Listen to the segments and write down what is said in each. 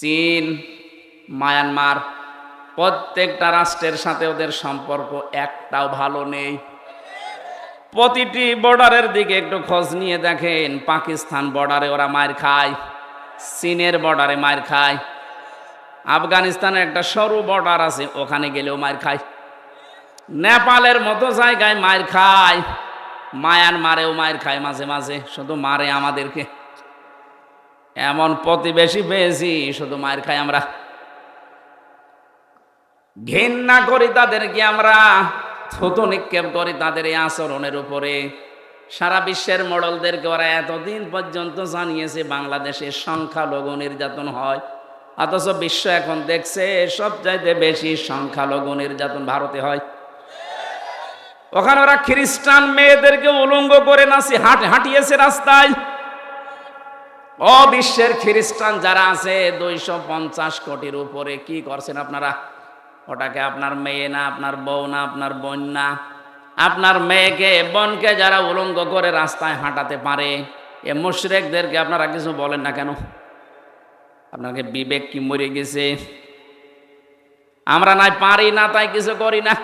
চীন, মায়ানমার, প্রত্যেকটা রাষ্ট্রের সাথে ওদের সম্পর্ক একটাও ভালো নেই। প্রতিটি বর্ডারের দিকে একটু খোঁজ নিয়ে দেখেন, পাকিস্তান বর্ডারে ওরা মার খায়, চীনের বর্ডারে মার খায়, আফগানিস্তানের একটা সরু বর্ডার আছে ওখানে গেলেও মার খায়, নেপালের মতো জায়গায় মার খায়, মায়ানমারেও মার খায় মাঝে মাঝে, শুধু মারে আমাদেরকে। এমন প্রতিবেশী পেয়েছি শুধু মার খাই আমরা, ঘৃণা করি তাদেরকে, আমরা থুতু নিক্ষেপ করি তাদের এই আচরণের উপরে। সারা বিশ্বের মডেলদেরকে ওরা এতদিন পর্যন্ত জানিয়েছে বাংলাদেশে সংখ্যালঘু নির্যাতন হয়, অথচ বিশ্ব এখন দেখছে সবচাইতে বেশি সংখ্যালঘু নির্যাতন ভারতে হয়। ওখানে ওরা খ্রিস্টান মেয়েদেরকে উলঙ্গ করে নাচি হাঁটিয়েছে রাস্তায়। ও বিশ্বের খ্রিস্টান যারা আছে 250 কোটির উপরে, কি করছেন আপনারা? ওটাকে আপনার মেয়ে না, আপনার বউ না, আপনার বোন না? আপনার মেয়েকে বোনকে যারা উলঙ্গ করে রাস্তায় হাঁটাতে পারে, এ মুশরিকদেরকে আপনারা কিছু বলেন না কেন? আপনাকে বিবেক কি মরে গেছে? আমরা নাই পারি না তাই কিছু করি না,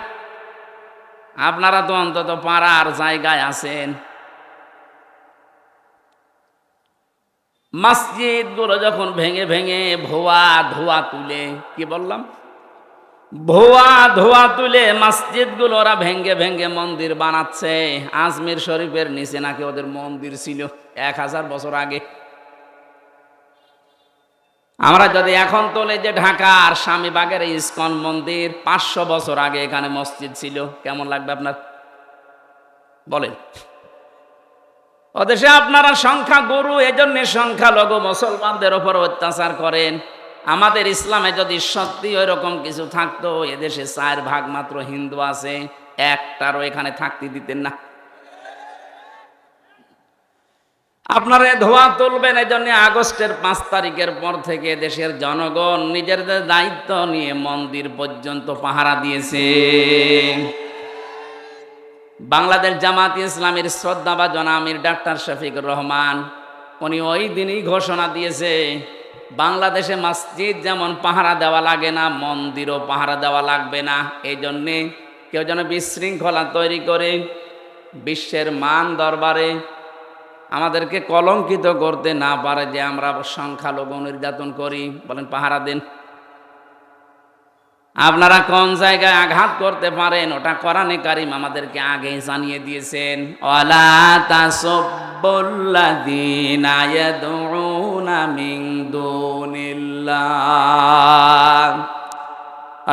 আপনারা তো অন্তত পারার জায়গায় আছেন। মসজিদ গুলো যখন ভেঙে ভেঙে ভুয়া ধোয়া তুলে, কি বললাম, ভুয়া ধোয়া তুলে মসজিদ গুলো ওরা ভেঙ্গে ভেঙ্গে মন্দির বানাচ্ছে। আজমির শরীফের নিচে নাকি ওদের মন্দির ছিল 1000 বছর আগে। আমরা যদি এখন তোলে যে ঢাকার স্বামীবাগের ইসকন মন্দির 500 বছর আগে এখানে মসজিদ ছিল, কেমন লাগবে আপনার বলেন? ওদেশে আপনারা সংখ্যা গুরু, এজন্য সংখ্যালঘু মুসলমানদের ওপর অত্যাচার করেন। আমাদের ইসলামে যদি সত্যি ওই রকম কিছু থাকতো, এদেশে 4 ভাগ মাত্র হিন্দু আছে, একটারও এখানে থাকতে দিতেন না। আপনারা ধোয়া তুলবেন, এই জন্য আগস্টের 5 তারিখের পর থেকে দেশের জনগণ নিজেদের দায়িত্ব নিয়ে মন্দির পর্যন্ত পাহারা দিয়েছে। বাংলাদেশ জামাত ইসলামের শ্রদ্ধাভাজন আমির ডাক্তার শফিকুর রহমান, উনি ওই দিনই ঘোষণা দিয়েছে, বাংলাদেশে মসজিদ যেমন পাহারা দেওয়া লাগে না, মন্দিরও পাহারা দেওয়া লাগবে না। এই জন্যে কেউ যেন বিশৃঙ্খলা তৈরি করে বিশ্বের মান দরবারে আমাদেরকে কলঙ্কিত করতে না পারে যে আমরা সংখ্যালঘু নির্যাতন করি। বলেন পাহারা দেন। আপনারা কোন জায়গায় আঘাত করতে পারেন ওটা কোরআনে কারীম আমাদেরকে আগে জানিয়ে দিয়েছেন। ওয়ালা তাসুবুল্লাযীনা ইয়াদউনা মিন দুনিল্লাহ।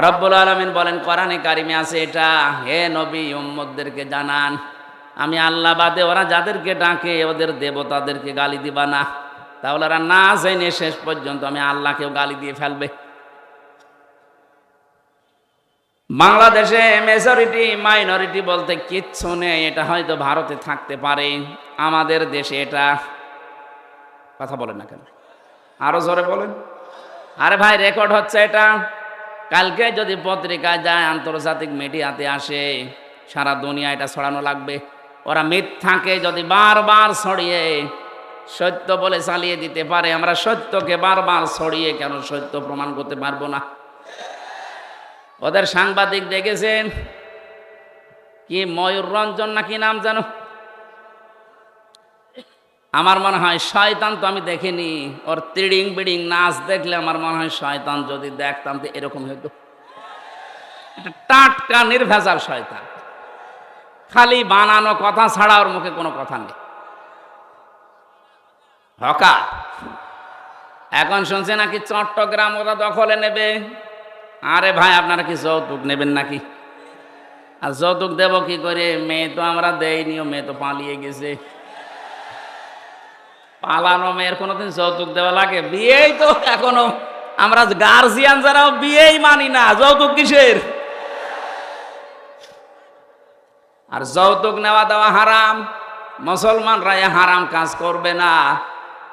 রব্বুল আলামিন বলেন কোরআনে কারীমে আছে এটা, হে নবী উম্মতদেরকে জানান, আমি আল্লাহ বাদে ওরা যাদেরকে ডাকে ওদের দেবতাদেরকে গালি দিবা না, তাহলে ওরা না জেনে শেষ পর্যন্ত আমি আল্লাহকেও গালি দিয়ে ফেলবে। বাংলাদেশে মেজরিটি মাইনরিটি বলতে কিচ্ছু নেই, এটা হয়তো ভারতে থাকতে পারে, আমাদের দেশে এটা। কথা বলেন না কেন? আরো জোরে বলেন। আরে ভাই রেকর্ড হচ্ছে এটা, কালকে যদি পত্রিকায় যায়, আন্তর্জাতিক মিডিয়াতে আসে, সারা দুনিয়া এটা ছড়ানো লাগবে। ওরা মিথ্যাকে যদি বারবার ছড়িয়ে সত্য বলে চালিয়ে দিতে পারে, আমরা সত্যকে বারবার ছড়িয়ে কেন সত্য প্রমাণ করতে পারবো না? ওদের সাংবাদিক দেখেছেন কি, ময়ূর রঞ্জন নাকি নাম জানো, আমার মনে হয় শয়তান, তো আমি দেখিনি, ওর তিড়িং বিড়িং নাচ দেখলে আমার মনে হয় শয়তান যদি দেখতাম তো এরকম হইতো। এটা টাটকা নির্ভেজাল শয়তান, খালি বানানো কথা ছাড়া ওর মুখে কোনো কথা নেই। হকা এখন শুনছে নাকি চট্টগ্রাম ওরা দখলে নেবে। আরে ভাই আপনারা কি যৌতুক নেবেন নাকি? আর যৌতুক দেব কি করে? মেয়ে তো আমরা দেইনি, মেয়ে তো পালিয়ে গেছে। পালানো মেয়ের কোনোদিন যৌতুক দেওয়া লাগে? বিয়েই তো এখনো আমরা গার্জিয়ান যারাও বিয়েই মানি না, যৌতুক কিসের? আর যৌতুক নেওয়া দেওয়া হারাম, মুসলমানরা হারাম কাজ করবে না,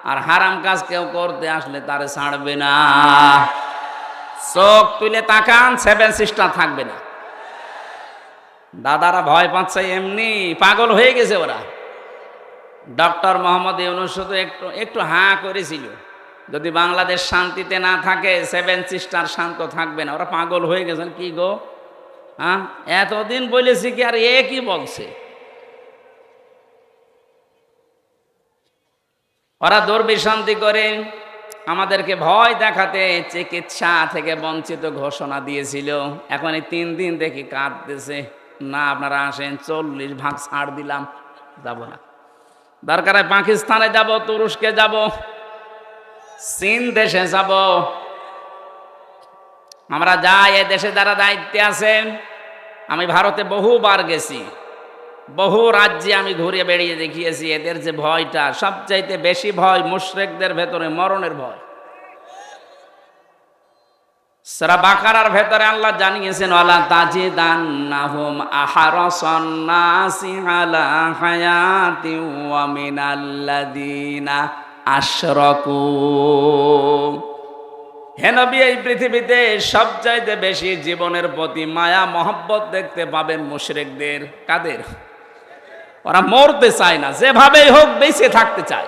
আর হারাম কাজ কেউ করতে আসলে তারে ছাড়বে না। চোখ তুলে তাকান, 7 সিস্টার থাকবে না। দাদারা ভয় পাচ্ছে, এমনি পাগল হয়ে গেছে ওরা। ডক্টর মোহাম্মদ ইউনূস তো একটু হাঁ করেছিল, যদি বাংলাদেশ শান্তিতে না থাকে, সেভেন সিস্টার শান্ত থাকবে না। ওরা পাগল হয়ে গেছেন কি গো? হ্যাঁ, এতদিন বলেছি কি আর এ কি বলছে? ওরা দুর্বিসন্ধি করে আমাদেরকে ভয় দেখাতে চিকিৎসা থেকে বঞ্চিত ঘোষণা দিয়েছিল। এখন এই 3 দিন দেখি কাঁদতেছে, না আপনারা আসেন, 40 ভাগ ছাড় দিলাম, যাব না। দরকার হয় পাকিস্তানে যাব, তুরস্কে যাব, চীন দেশে যাব, আমরা যাই। এ দেশে যারা দায়িত্বে আছেন, আমি ভারতে বহুবার গেছি, বহু রাজ্যে আমি ঘুরে বেড়িয়ে দেখিয়েছি। এদের যে ভয়টা, সবচাইতে বেশি ভয় মুশরিকদের ভেতরে মরণের ভয়। সূরা বাকারার ভেতরে আল্লাহ জানিয়েছেন, ওয়ালা তাজিদান্নাহুম আহরাসান নাসি আলা হায়াতি ওয়া মিনাল্লাযিনা আশরাকু। হে নবী, এই পৃথিবীতে সবচাইতে বেশি জীবনের প্রতি মায়া মহব্বত দেখতে পাবেন মুশরিকদের। কাদের? ওরা মরতে চায় না, যেভাবেই হোক বেঁচে থাকতে চায়।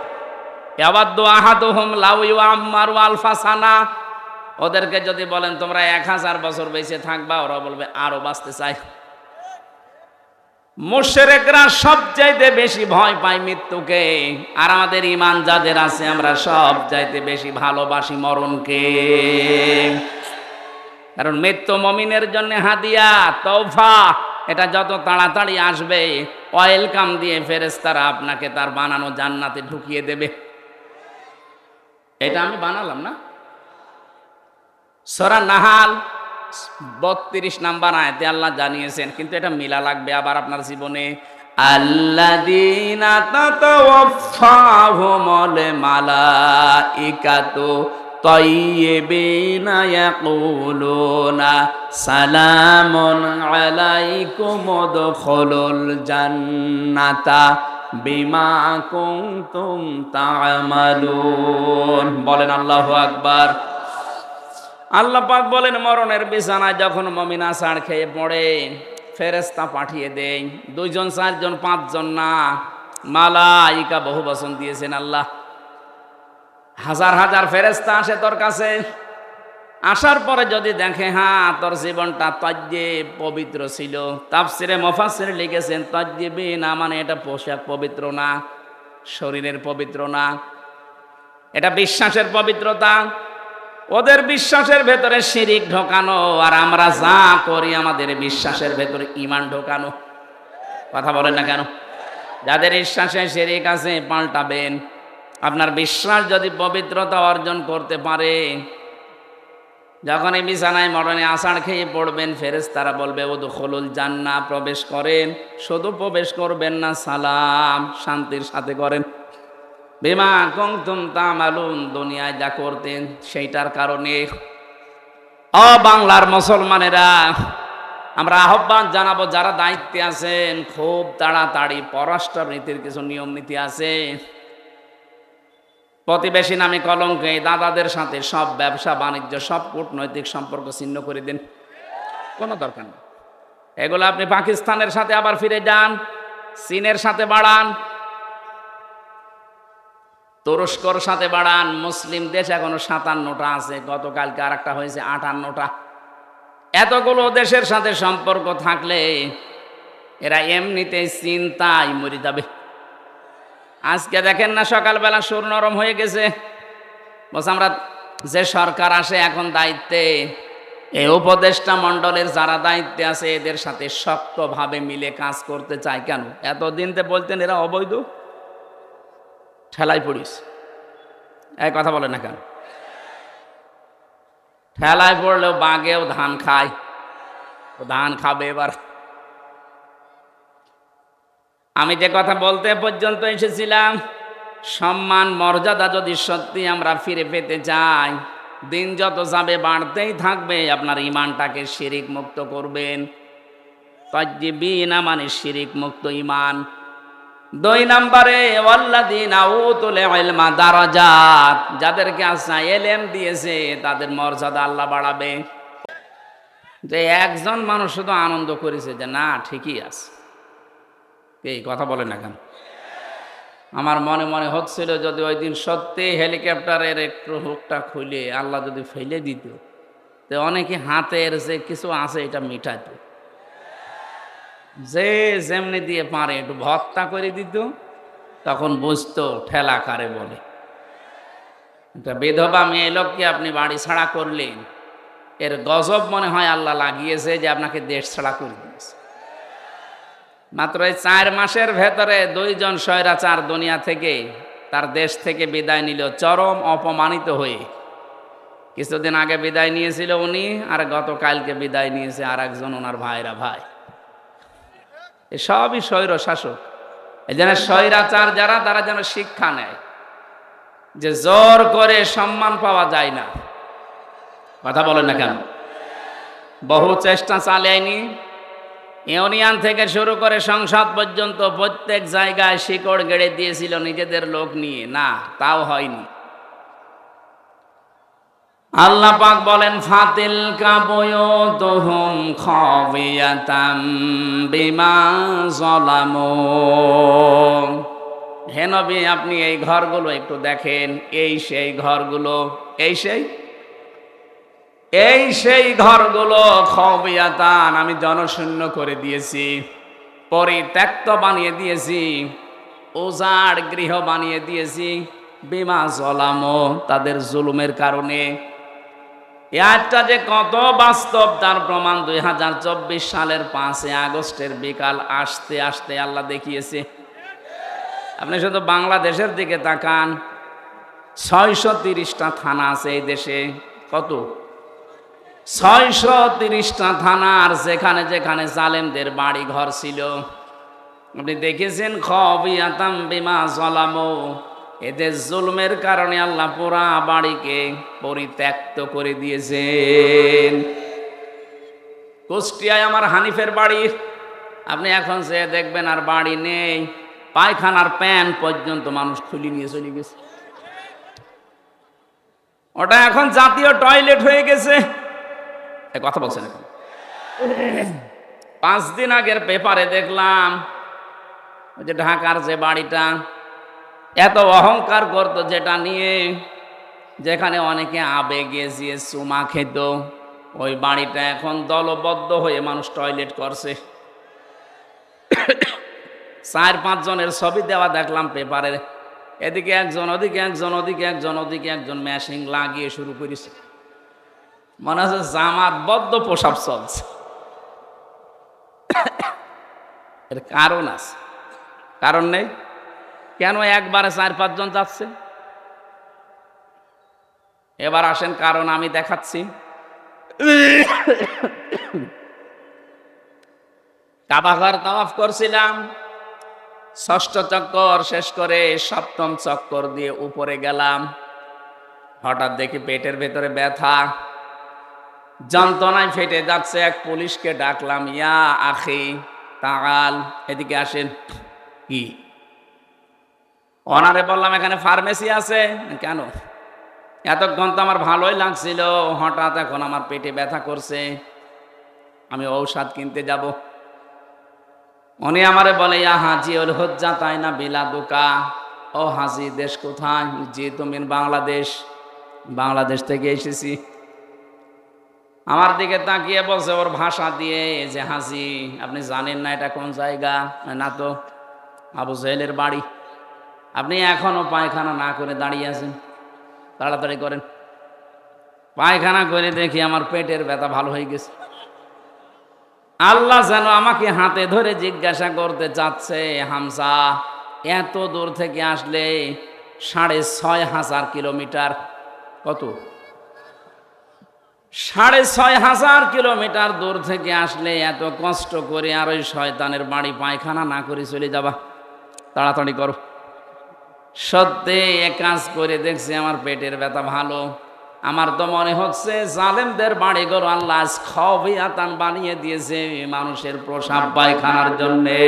ইয়াওয়াদ্দু আহাদুহুম লাউ ইউআম্মারু আলফা সানা। ওদেরকে যদি বলেন তোমরা 1000 বছর বেঁচে থাকবা, ওরা বলবে আরো বাঁচতে চাই। মুশরিকরা সবচাইতে বেশি ভয় পায় মৃত্যুকে, আর আমাদের ঈমান যাদের আছে আমরা সবচাইতে বেশি ভালোবাসি মরণকে। কারণ মৃত্যু মুমিনের জন্য হাদিয়া, তওফা। এটা যত তাড়াতাড়ি আসবে, ওয়েলকাম দিয়ে ফেরেশতারা আপনাকে তার বানানো জান্নাতে ঢুকিয়ে দেবে। এটা আমি বানালাম না। সূরা নাহাল 32 নাম্বার আয়াতে আল্লাহ জানিয়েছেন, কিন্তু এটা মিলা লাগবে আবার আপনার জীবনে। আল্লাযীনা তাতাওয়াফাহুমুল মালাইকাতু তাইয়্যিবিনা ইয়াকুলুনা সালামুন আলাইকুম উদখুলুল জান্নাতা বিমা কুনতুম তা'মালুন। বলেন আল্লাহু আকবার। আল্লাহ পাক বলেন, মরণের বিছানায় যখন মুমিন আছাড় খেয়ে পড়ে, ফেরেশতা পাঠিয়ে দেয়। 2 জন 4 জন 5 জন না, মালাইকা বহু বচন দিয়েছেন আল্লাহ। হাজার হাজার ফেরেশতা আসে তোর কাছে। আসার পরে যদি দেখে হ্যাঁ তোর জীবনটা তাজ্জিব পবিত্র ছিল, তাফসিরে মুফাসসির লিখেছেন তাজ্জিবি না মানে এটা পোশাক পবিত্র না, শরীরের পবিত্র না, এটা বিশ্বাসের পবিত্রতা। ওদের বিশ্বাসের ভেতরে শিরিক ঢোকানো, আর আমরা যা করি আমাদের বিশ্বাসের ভেতরে ঈমান ঢোকানো। কথা বলেন না কেন? যাদের বিশ্বাসে শিরিক আছে পাল্টাবেন। আপনার বিশ্বাস যদি পবিত্রতা অর্জন করতে পারে, যখন এই বিছানায় মরণে আষাঢ় খেয়ে পড়বেন, ফেরেশতারা বলবে উদখুলুল জান্নাহ, প্রবেশ করেন। শুধু প্রবেশ করবেন না, সালাম, শান্তির সাথে করেন। বিমা কুনতুম তা'মালুন, দুনিয়ায় যা করতেন সেইটার কারণে। ও বাংলার মুসলমানেরা, আমরা আহ্বান জানাবো যারা দায়িত্বে আছেন, খুব তাড়াতাড়ি পররাষ্ট্র নীতির কিছু নিয়ম নীতি আছে। প্রতিবেশী নামে কলঙ্কে দাদাদের সাথে সব ব্যবসা বাণিজ্য, সব কূটনৈতিক সম্পর্ক ছিন্ন করে দিন, কোনো দরকার নেই। এগুলো আপনি পাকিস্তানের সাথে আবার ফিরে যান, চীনের সাথে বাড়ান, তুরস্কর সাথে বাড়ান। মুসলিম দেশ এখনো 57টা আছে, গতকালকে আর একটা হয়েছে 58টা। এতগুলো দেশের সাথে সম্পর্ক থাকলে এরা এমনিতেই চিন্তায় মরে যাবে। আজকে দেখেন না, সকালবেলা সুর নরম হয়ে গেছে। বলছে আমরা যে সরকার আসে এখন দায়িত্বে, এই উপদেষ্টা মণ্ডলের যারা দায়িত্বে আছে এদের সাথে শক্তভাবে মিলে কাজ করতে চায়। কেন? এতদিন তো বলতেন এরা অবৈধ, ঠেলায় পড়িস। এই কথা বলে না কেন? ঠেলায় পড়লেও বাঘেও ধান খায়, ও ধান খাবে এবার। আমি যে কথা বলতে পর্যন্ত এসেছিলাম, সম্মান মর্যাদা যদি সত্যি আমরা ফিরে পেতে চাই, দিন যত যাবে বাড়তেই থাকবে। আপনার ঈমানটাকে শিরিক মুক্ত করবেন। তাজ্জিবিনা মানে শিরিক মুক্ত ঈমান। 2 নম্বরে ওয়াল্লাযীনা উতুল ইলমা দারাজাত, যাদেরকে আল্লাহ ইলম দিয়েছে তাদের মর্যাদা আল্লাহ বাড়াবে। যে একজন মানুষ শুধু আনন্দ করেছে যে না ঠিকই আছে, এই কথা বলে না কেন? আমার মনে মনে হচ্ছিল যদি ওই দিন সত্যি হেলিকপ্টারের একটু হুকটা খুলে আল্লাহ যদি ফেলে দিত, তো অনেকে হাতের যে কিছু আছে এটা মিটাত, যে যেমনি দিয়ে পারে একটু ভত্তা করে দিত, তখন বুঝতো ঠেলা কারে বলে। একটা বিধবা মেয়ে লোককে আপনি বাড়ি ছাড়া করলেন, এর গজব মনে হয় আল্লাহ লাগিয়েছে যে আপনাকে দেশ ছাড়া করে দিয়েছে। মাত্র এই 4 মাসের ভেতরে 2 জন স্বৈরাচার দুনিয়া থেকে, তার দেশ থেকে বিদায় নিল চরম অপমানিত হয়ে। কিছুদিন আগে বিদায় নিয়েছিল উনি, আর গতকালকে বিদায় নিয়েছে আর একজন ওনার ভাইরা ভাই। সবই স্বৈর শাসক। এই জন্য স্বৈরাচার যারা, তারা যেন শিক্ষা নেয় যে জোর করে সম্মান পাওয়া যায় না। কথা বলেন না কেন? বহু চেষ্টা চালায়নি, ইউনিয়ন থেকে শুরু করে সংসদ পর্যন্ত প্রত্যেক জায়গায় শিকড় গেড়ে দিয়েছিল নিজেদের লোক নিয়ে, না তাও হয়নি। আল্লাহ পাক বলেন ফাতিল কাবুয়ুতুহুম খাবিয়াতাম বিমা যালামু। হে নবী, আপনি এই ঘরগুলো একটু দেখেন, এই সেই ঘরগুলো, এই সেই ঘরগুলো খাবিয়াতান, আমি জনশূন্য করে দিয়েছি, পরিত্যক্ত বানিয়ে দিয়েছি, উজাড় গৃহ বানিয়ে দিয়েছি, বিমা যালামু, তাদের জুলুমের কারণে। একটা যে কত বাস্তব তার প্রমাণ 2024 সালের 5 আগস্টের বিকাল আসতে আসতে আল্লাহ দেখিয়েছে। আপনি শুধু বাংলাদেশের দিকে তাকান, 630টা থানা আছে এই দেশে। কত? 630টা থানার যেখানে যেখানে জালেমদের বাড়ি ঘর ছিল, আপনি দেখেছেন খাবিয়াতাম বিমা যালামু, এদের জুলমের কারণে আল্লাহ পুরা বাড়িকে পরিত্যক্ত করে দিয়েছেন। কুষ্টিয়ায় আমার হানিফের বাড়ি, আপনি এখন যে দেখবেন আর বাড়ি নেই, পায়খানার প্যান পর্যন্ত মানুষ খুলে নিয়ে চলে গেছে। ওটা এখন জাতীয় টয়লেট হয়ে গেছে। কথা বলছেন এখন? 5 দিন আগের পেপারে দেখলাম ওই যে ঢাকার যে বাড়িটা এত অহংকার করত, যেটা নিয়ে, যেখানে অনেকে আবেগে গিয়ে চুমা খেত, ওই বাড়িটা এখন দলবদ্ধ হয়ে মানুষ টয়লেট করছে। 4-5 জনের ছবি দেওয়া দেখলাম পেপারে, এদিকে একজন, ওদিকে একজন, ওদিকে একজন, ওদিকে একজন, ম্যাশিং লাগিয়ে শুরু করেছে। মনে হচ্ছে জামাতবদ্ধ প্রসাব চলছে। এর কারণ আছে, কারণ নেই কেন? একবারে 4-5 জন যাচ্ছে। এবার আসেন কারণ আমি দেখাচ্ছি। কাবা ঘর তাওয়াফ করছিলাম, 6ষ্ঠ চক্কর শেষ করে 7ম চক্কর দিয়ে উপরে গেলাম, হঠাৎ দেখি পেটের ভেতরে ব্যথা, যন্ত্রণায় ফেটে যাচ্ছে। এক পুলিশকে ডাকলাম, ইয়া আখি তাআল, এদিকে আসেন। কি? ওনারে বললাম এখানে ফার্মেসি আছে। কেন? এতক্ষণ তো আমার ভালোই লাগছিল, হঠাৎ এখন আমার পেটে ব্যথা করছে, আমি ঔষধ কিনতে যাব। উনি আমারে বলে, ইয়া হাজি ওল হজ্জা তাই না বিলাদুকা, ও হাজি দেশ কোথায়? জি তুমি বাংলাদেশ। বাংলাদেশ থেকে এসেছি। আমার দিকে তাকিয়ে বলছে ওর ভাষা দিয়ে যে, হাজি আপনি জানেন না এটা কোন জায়গা? না তো, আবু জাহেলের বাড়ি। আপনি এখনো পায়খানা না করে দাঁড়িয়ে আছেন, তাড়াতাড়ি করেন। পায়খানা করে দেখি আমার পেটের ব্যথা ভালো হয়ে গেছে। আল্লাহ যেন আমাকে হাতে ধরে জিজ্ঞাসা করতে চাচ্ছে, হামজা এত দূর থেকে আসলে 6,500 কিলোমিটার, কত? 6,500 কিলোমিটার দূর থেকে আসলে এত কষ্ট করে আর ওই শয়তানের বাড়ি পায়খানা না করে চলে যাবা, তাড়াতাড়ি করো। সত্যি এক কাজ করে দেখছি আমার পেটের ব্যথা ভালো। আমার তো মনে হচ্ছে জালেমদের বাড়িঘর আল্লাহ খাবিয়াতান বানিয়ে দিয়েছে মানুষের প্রসাব পায়খানার জন্যে।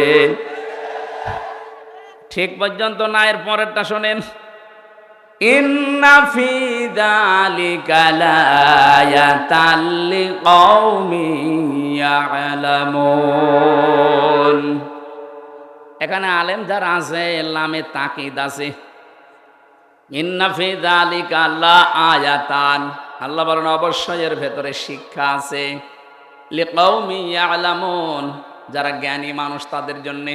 ঠিক পর্যন্ত না, এর পরেরটা শোনেন, ইন্না ফি যালিকা লায়াতাল লিকাউমিন ইয়ালামুন। এখানে আলেম যারা আছে লামে তাকিদ আছে, ইন্না ফি যালিকা লা আয়াতান, আল্লাহ বলেন অবশ্যই এর ভেতরে শিক্ষা আছে, লিকাউমি ইয়ালামুন, যারা জ্ঞানী মানুষ তাদের জন্য।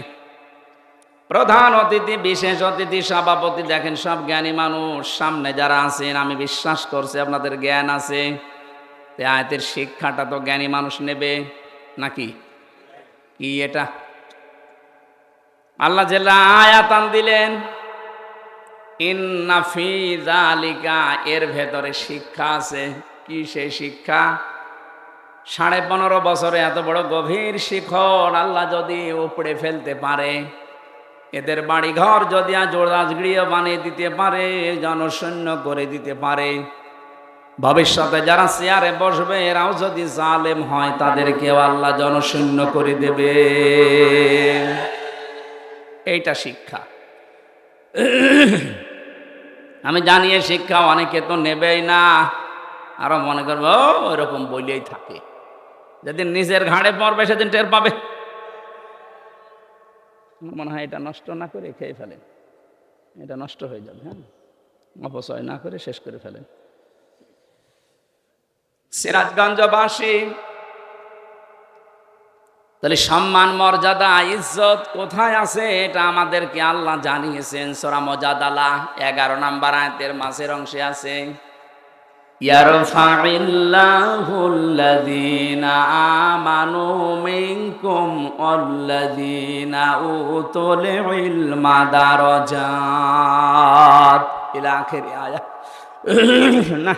প্রধান অতিথি, বিশেষ অতিথি, সভাপতি, দেখেন সব জ্ঞানী মানুষ। সামনে যারা আছেন আমি বিশ্বাস করছি আপনাদের জ্ঞান আছে। আয়াতের শিক্ষাটা তো জ্ঞানী মানুষ নেবে নাকি? কি এটা? আল্লাহ জেলা আয়াতান দিলেন, ইন্না ফি যালিকা, এর ভেতরে শিক্ষা আছে। কি সেই শিক্ষা? 15.5 বছরে এত বড় গভীর শিখর আল্লাহ যদি উপড়ে ফেলতে পারে, এদের বাড়ি ঘর যদি জোড়াজগড়িয়ে বানিয়ে দিতে পারে, জনশূন্য করে দিতে পারে, ভবিষ্যতে যারা চেয়ারে বসবে এরাও যদি জালেম হয় তাদেরকেও আল্লাহ জনশূন্য করে দেবে। এইটা শিক্ষা। আমি জানি এই শিক্ষা অনেকে তো নেবেই না, আরো মনে করবো ওইরকম বলেই থাকে। যেদিন নিজের ঘাড়ে পড়বে সেদিন টের পাবে। মনে হয় এটা নষ্ট না করে খেয়ে ফেলেন, এটা নষ্ট হয়ে যাবে। হ্যাঁ, অপচয় না করে শেষ করে ফেলেন। সিরাজগঞ্জবাসী, তাহলে সম্মান, মর্যাদা, ইজ্জত কোথায় আছে এটা আমাদেরকে আল্লাহ জানিয়েছেন। সূরা মুজাদালা 11 নম্বর আয়াতের মাঝের অংশে আছে, ইয়ারফাইল্লাহুল্লাযীনা আমানু মিনকুম ওয়াল্লাযীনা উতুল ইলমা দারাজাত, ইলা আখিরি আয়াত। না,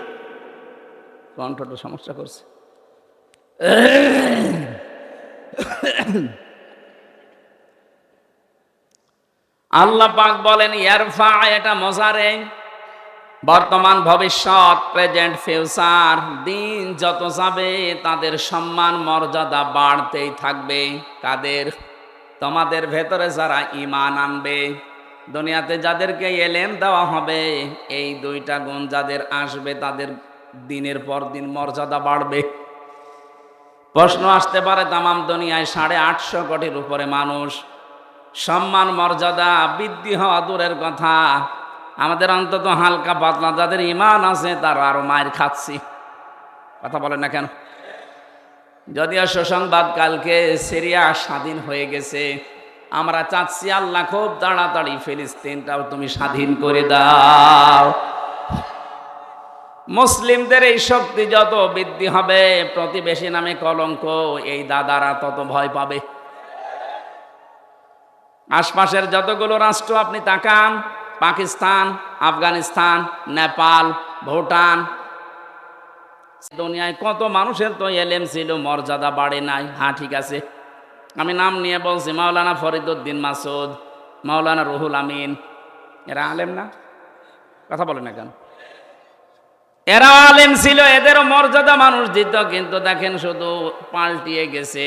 কণ্ঠটা সমস্যা করছে। আল্লাহ পাক বলেন ইয়ারফা, এটা মজারে, বর্তমান, ভবিষ্যৎ, প্রেজেন্ট, ফিউচার। দিন যত যাবে তাদের সম্মান মর্যাদা বাড়তেই থাকবে। কাদের? তোমাদের ভেতরে যারা ঈমান আনবে, দুনিয়াতে যাদেরকে ইলম দেওয়া হবে, এই দুইটা গুণ যাদের আসবে তাদের দিনের পর দিন মর্যাদা বাড়বে। প্রশ্ন আসতে পারে, তামাম দুনিয়ায় 850 কোটির উপরে মানুষ, সম্মান মর্যাদা বৃদ্ধি হওয়া দূরের কথা, আমাদের অন্তত হালকা পাতলা যাদের ঈমান আছে তারা আরো মায়ের খাচ্ছি। কথা বলেন না কেন? যদিও সুসংবাদ, কালকে সিরিয়া স্বাধীন হয়ে গেছে। আমরা চাচ্ছি আল্লাহ খুব তাড়াতাড়ি ফিলিস্তিনটাও তুমি স্বাধীন করে দাও। মুসলিমদের এই শক্তি যত বৃদ্ধি হবে, প্রতিবেশী নামে কলঙ্ক এই দাদারা তত ভয় পাবে। আশপাশের যতগুলো রাষ্ট্র আপনি তাকান, পাকিস্তান, আফগানিস্তান, নেপাল, ভুটান, দুনিয়ায় কত মানুষের তো এলেম ছিল, মর্যাদা বাড়ে নাই। হ্যাঁ ঠিক আছে, আমি নাম নিয়ে বলছি, মাওলানা ফরিদউদ্দিন মাসুদ, মাওলানা রুহুল আমিন, এরা আলেম না? কথা বলে না কেন? এরা আলেম ছিল, এদেরও মর্যাদা মানুষ দিত। কিন্তু দেখেন শুধু পাল্টিয়ে গেছে।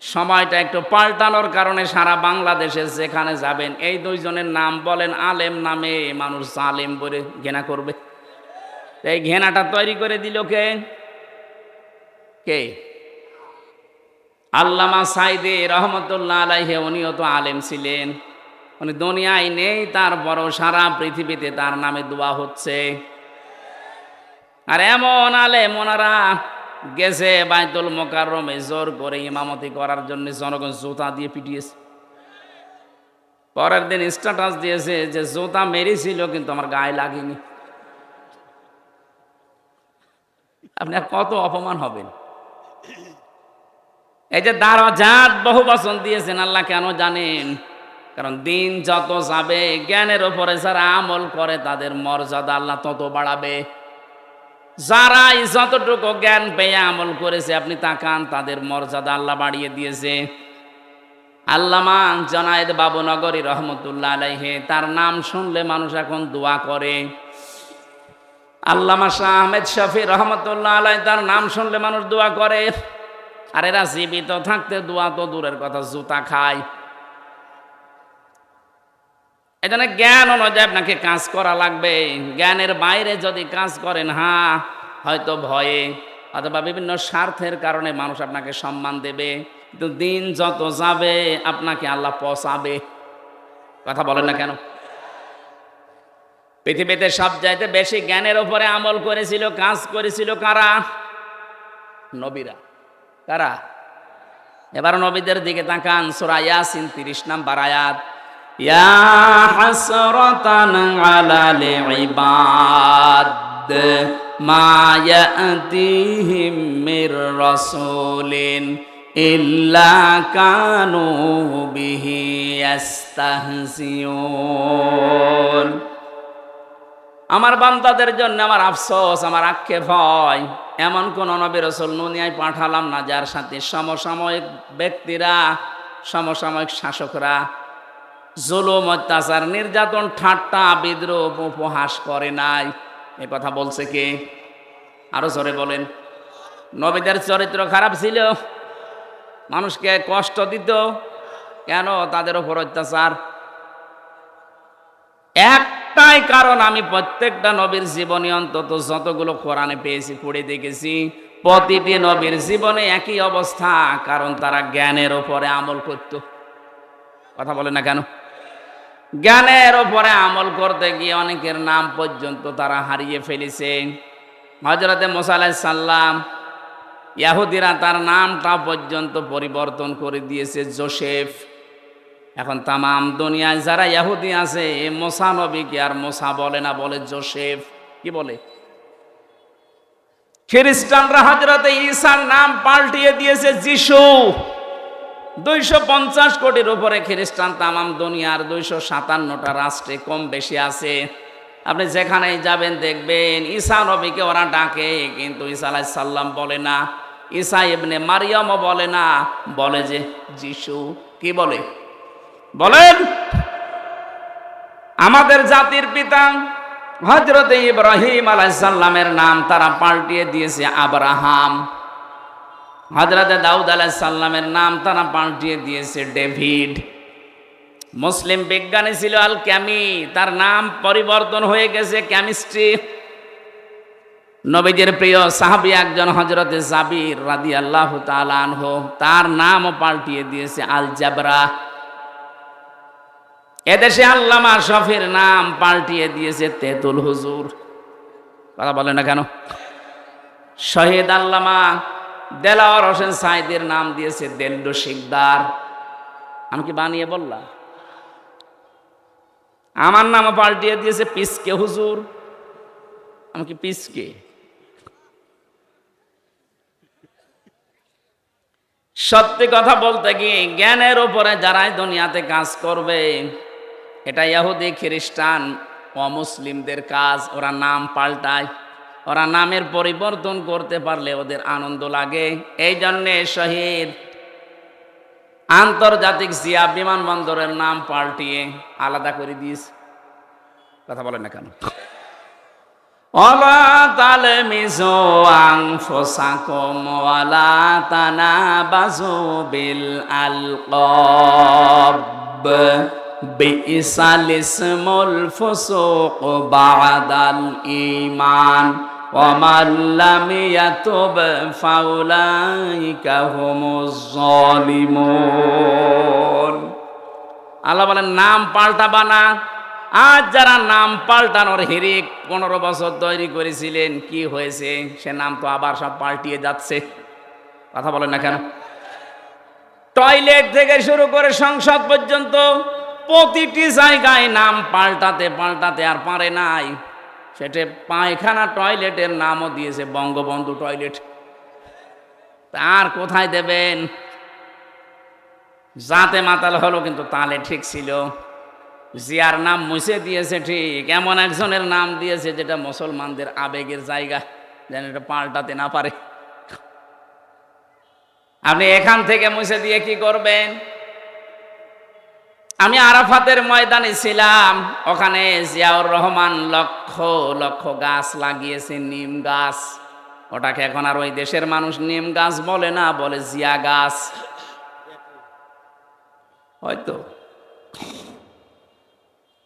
সময়টা একটু পাল্টানোর কারণে সারা বাংলাদেশে যেখানে যাবেন এই দুইজনের নাম বলেন, আলেম নামে মানুষ জালেম বলে ঘৃণা করবে। এই ঘৃণাটা তৈরি করে দিল কে? কে? আল্লামা সাইদি রহমতুল্লাহ আলাইহি, উনিও তো আলেম ছিলেন। উনি দুনিয়ায় নেই, তারপরও সারা পৃথিবীতে তার নামে দোয়া হচ্ছে। আর এমন আলেম, ওনারা গেছে বাইতুল মোকাররমে জোর করে ইমামতি করার জন্য, জনগণ জুতা দিয়ে পিটিয়েছে। পরের দিন স্ট্যাটাস দিয়েছে যে জুতা মেরেছিল কিন্তু আমার গায়ে লাগেনি। আপনি আর কত অপমান হবেন? এই যে দারাজাত বহু বচন দিয়েছেন আল্লাহ, কেন জানেন? কারণ দিন যত যাবে, জ্ঞানের উপরে যারা আমল করে তাদের মর্যাদা আল্লাহ তত বাড়াবে। যারা যতটুকু জ্ঞান পেয়ে আমল করেছে আপনি তাকান, তাদের মর্যাদা আল্লাহ বাড়িয়ে দিয়েছে। আল্লামা জনায়েদ বাবুনগরী রহমতুল্লাহ আলাইহি, তার নাম শুনলে মানুষ এখন দোয়া করে। আল্লামা শাহ আহমেদ শফি রহমতুল্লাহ আলাইহি, তার নাম শুনলে মানুষ দোয়া করে। আর এরা জীবিত থাকতে দোয়া তো দূরের কথা, জুতা খায়। এজন্য জ্ঞান অনুযায়ী আপনাকে কাজ করা লাগবে। জ্ঞানের বাইরে যদি কাজ করেন, হয়তো ভয়ে অথবা বিভিন্ন স্বার্থের কারণে মানুষ আপনাকে সম্মান দেবে, কিন্তু দিন যত যাবে আপনাকে আল্লাহ পচাবে। কথা বলেন না কেন? পৃথিবীতে সবচাইতে বেশি জ্ঞানের উপরে আমল করেছিল, কাজ করেছিল কারা? নবীরা। কারা? এবার নবীদের দিকে তাকান, সূরা ইয়াসিন 30 নম্বর আয়াত। ইয়া হাসরাতান আলাল ইবাদ মা ইয়াতিহিম মির রাসূলিন ইল্লা কানু বিহি ইস্তাহজিউন। আমার বান্দাদের জন্য আমার আফসোস, আমার আক্ষেপ হয়, এমন কোন নবী রাসূল দুনিয়ায় পাঠালাম না যার সাথে সমসাময়িক ব্যক্তিরা, সমসাময়িক শাসকরা জুলুম, অত্যাচার, নির্যাতন, ঠাট্টা, বিদ্রূপ, উপহাস করে নাই। এ কথা বলছে কে? আরো জোরে বলেন। নবীদের চরিত্র খারাপ ছিল, মানুষকে কষ্ট দিত। কেন? তাদের উপর অত্যাচার। একটাই কারণ, আমি প্রত্যেকটা নবীর জীবনে অন্তত যতগুলো কোরআনে পেয়েছি, পড়ে দেখেছি, প্রতিটি নবীর জীবনে একই অবস্থা, কারণ তারা জ্ঞানের উপরে আমল করত। কথা বলে না কেন? জ্ঞানের উপরে আমল করতে গিয়ে অনেকের নাম পর্যন্ত তারা হারিয়ে ফেলেছে। হযরতে মুসা আলাইহিস সালাম, ইহুদিরা তার নামটা পর্যন্ত পরিবর্তন করে দিয়েছে জোসেফ। এখন তামাম দুনিয়ায় যারা ইহুদি আছে, মুসা নবীকে আর মুসা বলে না, বলে জোসেফ। কি বলে? খ্রিস্টানরা হযরতে ঈসার নাম পাল্টিয়ে দিয়েছে যিশু। 250 কোটির উপরে খ্রিস্টান তামাম দুনিয়ার 257টা রাষ্ট্রে কম বেশি আছে। আপনি যেখানেই যাবেন দেখবেন ঈসা নবীকে ওরা ডাকে, কিন্তু ঈসা আলাইহিস সালাম বলে না, ঈসা ইবনে মারিয়ামও বলে না, বলে যে যিশু। কি বলে? বলেন। আমাদের জাতির পিতা হযরতে ইব্রাহিম আলাইহিস সালামের নাম তারা পাল্টিয়ে দিয়েছে আব্রাহাম। হযরতে দাউদ আলাইহিস সালামের নাম তারা পাল্টিয়ে দিয়েছে ডেভিড। মুসলিম বিজ্ঞানী ছিল আল ক্যামি, তার নাম পরিবর্তন হয়ে গেছে কেমিস্ট্রি। নবীজির প্রিয় সাহাবী একজন হযরতে জাবির রাদিয়াল্লাহু তাআলা আনহু, তার নামও পাল্টিয়ে দিয়েছে আল জাবরা। এদেশে আল্লামা শফির নাম পাল্টিয়ে দিয়েছে তেতুল হুজুর। কথা বলে না কেন? শহীদ আল্লামা দেলাওয়ার হোসেন সাইদির নাম দিয়েছে দেল্লু শিকদার। আমি কি বানিয়ে বললাম? আমার নামও পাল্টিয়ে দিয়েছে পিসকে হুজুর। আমি কি পিসকে? সত্যি কথা বলতে কি, জ্ঞানের উপরে যারাই দুনিয়াতে কাজ করবে, এটা ইহুদি, খ্রিস্টান, অমুসলিমদের কাজ। ওরা নাম পাল্টায়, ওরা নামের পরিবর্তন করতে পারলে ওদের আনন্দ লাগে। এই জন্যে শহীদ আন্তর্জাতিক জিয়া বিমানবন্দরের নাম পাল্টিয়ে আলাদা করে দিয়েছে। কথা বলেন না কেন? ওয়ালা তালমিজু আনফুসাকুম ওয়ালা তানাবাজু বিল আলকাব বিইসাল ইসমুল ফুসুক বাদাল ঈমান ওয়া মান লাম ইয়াতুব ফাউলাইকা হুমুজ জালিমুন। আল্লাহ বলেন নাম পাল্টাবা না। আজ যারা নাম পাল্টানোর হিরিক 15 বছর তৈরি করেছিলেন, কি হয়েছে? সে নাম তো আবার সব পাল্টিয়ে যাচ্ছে। কথা বলেন না কেন? টয়লেট থেকে শুরু করে সংসদ পর্যন্ত প্রতিটি জায়গায় নাম পাল্টাতে পাল্টাতে আর পারে নাই। সেটা পায়খানা টয়লেটের নামও দিয়েছে বঙ্গবন্ধু টয়লেট। আর কোথায় দেবেন? জাতে মাতাল হলো, কিন্তু তালে ঠিক ছিল। জিয়ার নাম মুছে দিয়েছে ঠিক, এমন একজনের নাম দিয়েছে যেটা মুসলমানদের আবেগের জায়গা, যেন এটা পাল্টাতে না পারে। আপনি এখান থেকে মুছে দিয়ে কি করবেন? আমি আরাফাতের ময়দানে ছিলাম, ওখানে জিয়াউর রহমান লক্ষ লক্ষ গাছ লাগিয়েছে, নিম গাছ। ওটাকে এখন আর ওই দেশের মানুষ নিম গাছ বলে না, বলে জিয়া গাছ। হয়তো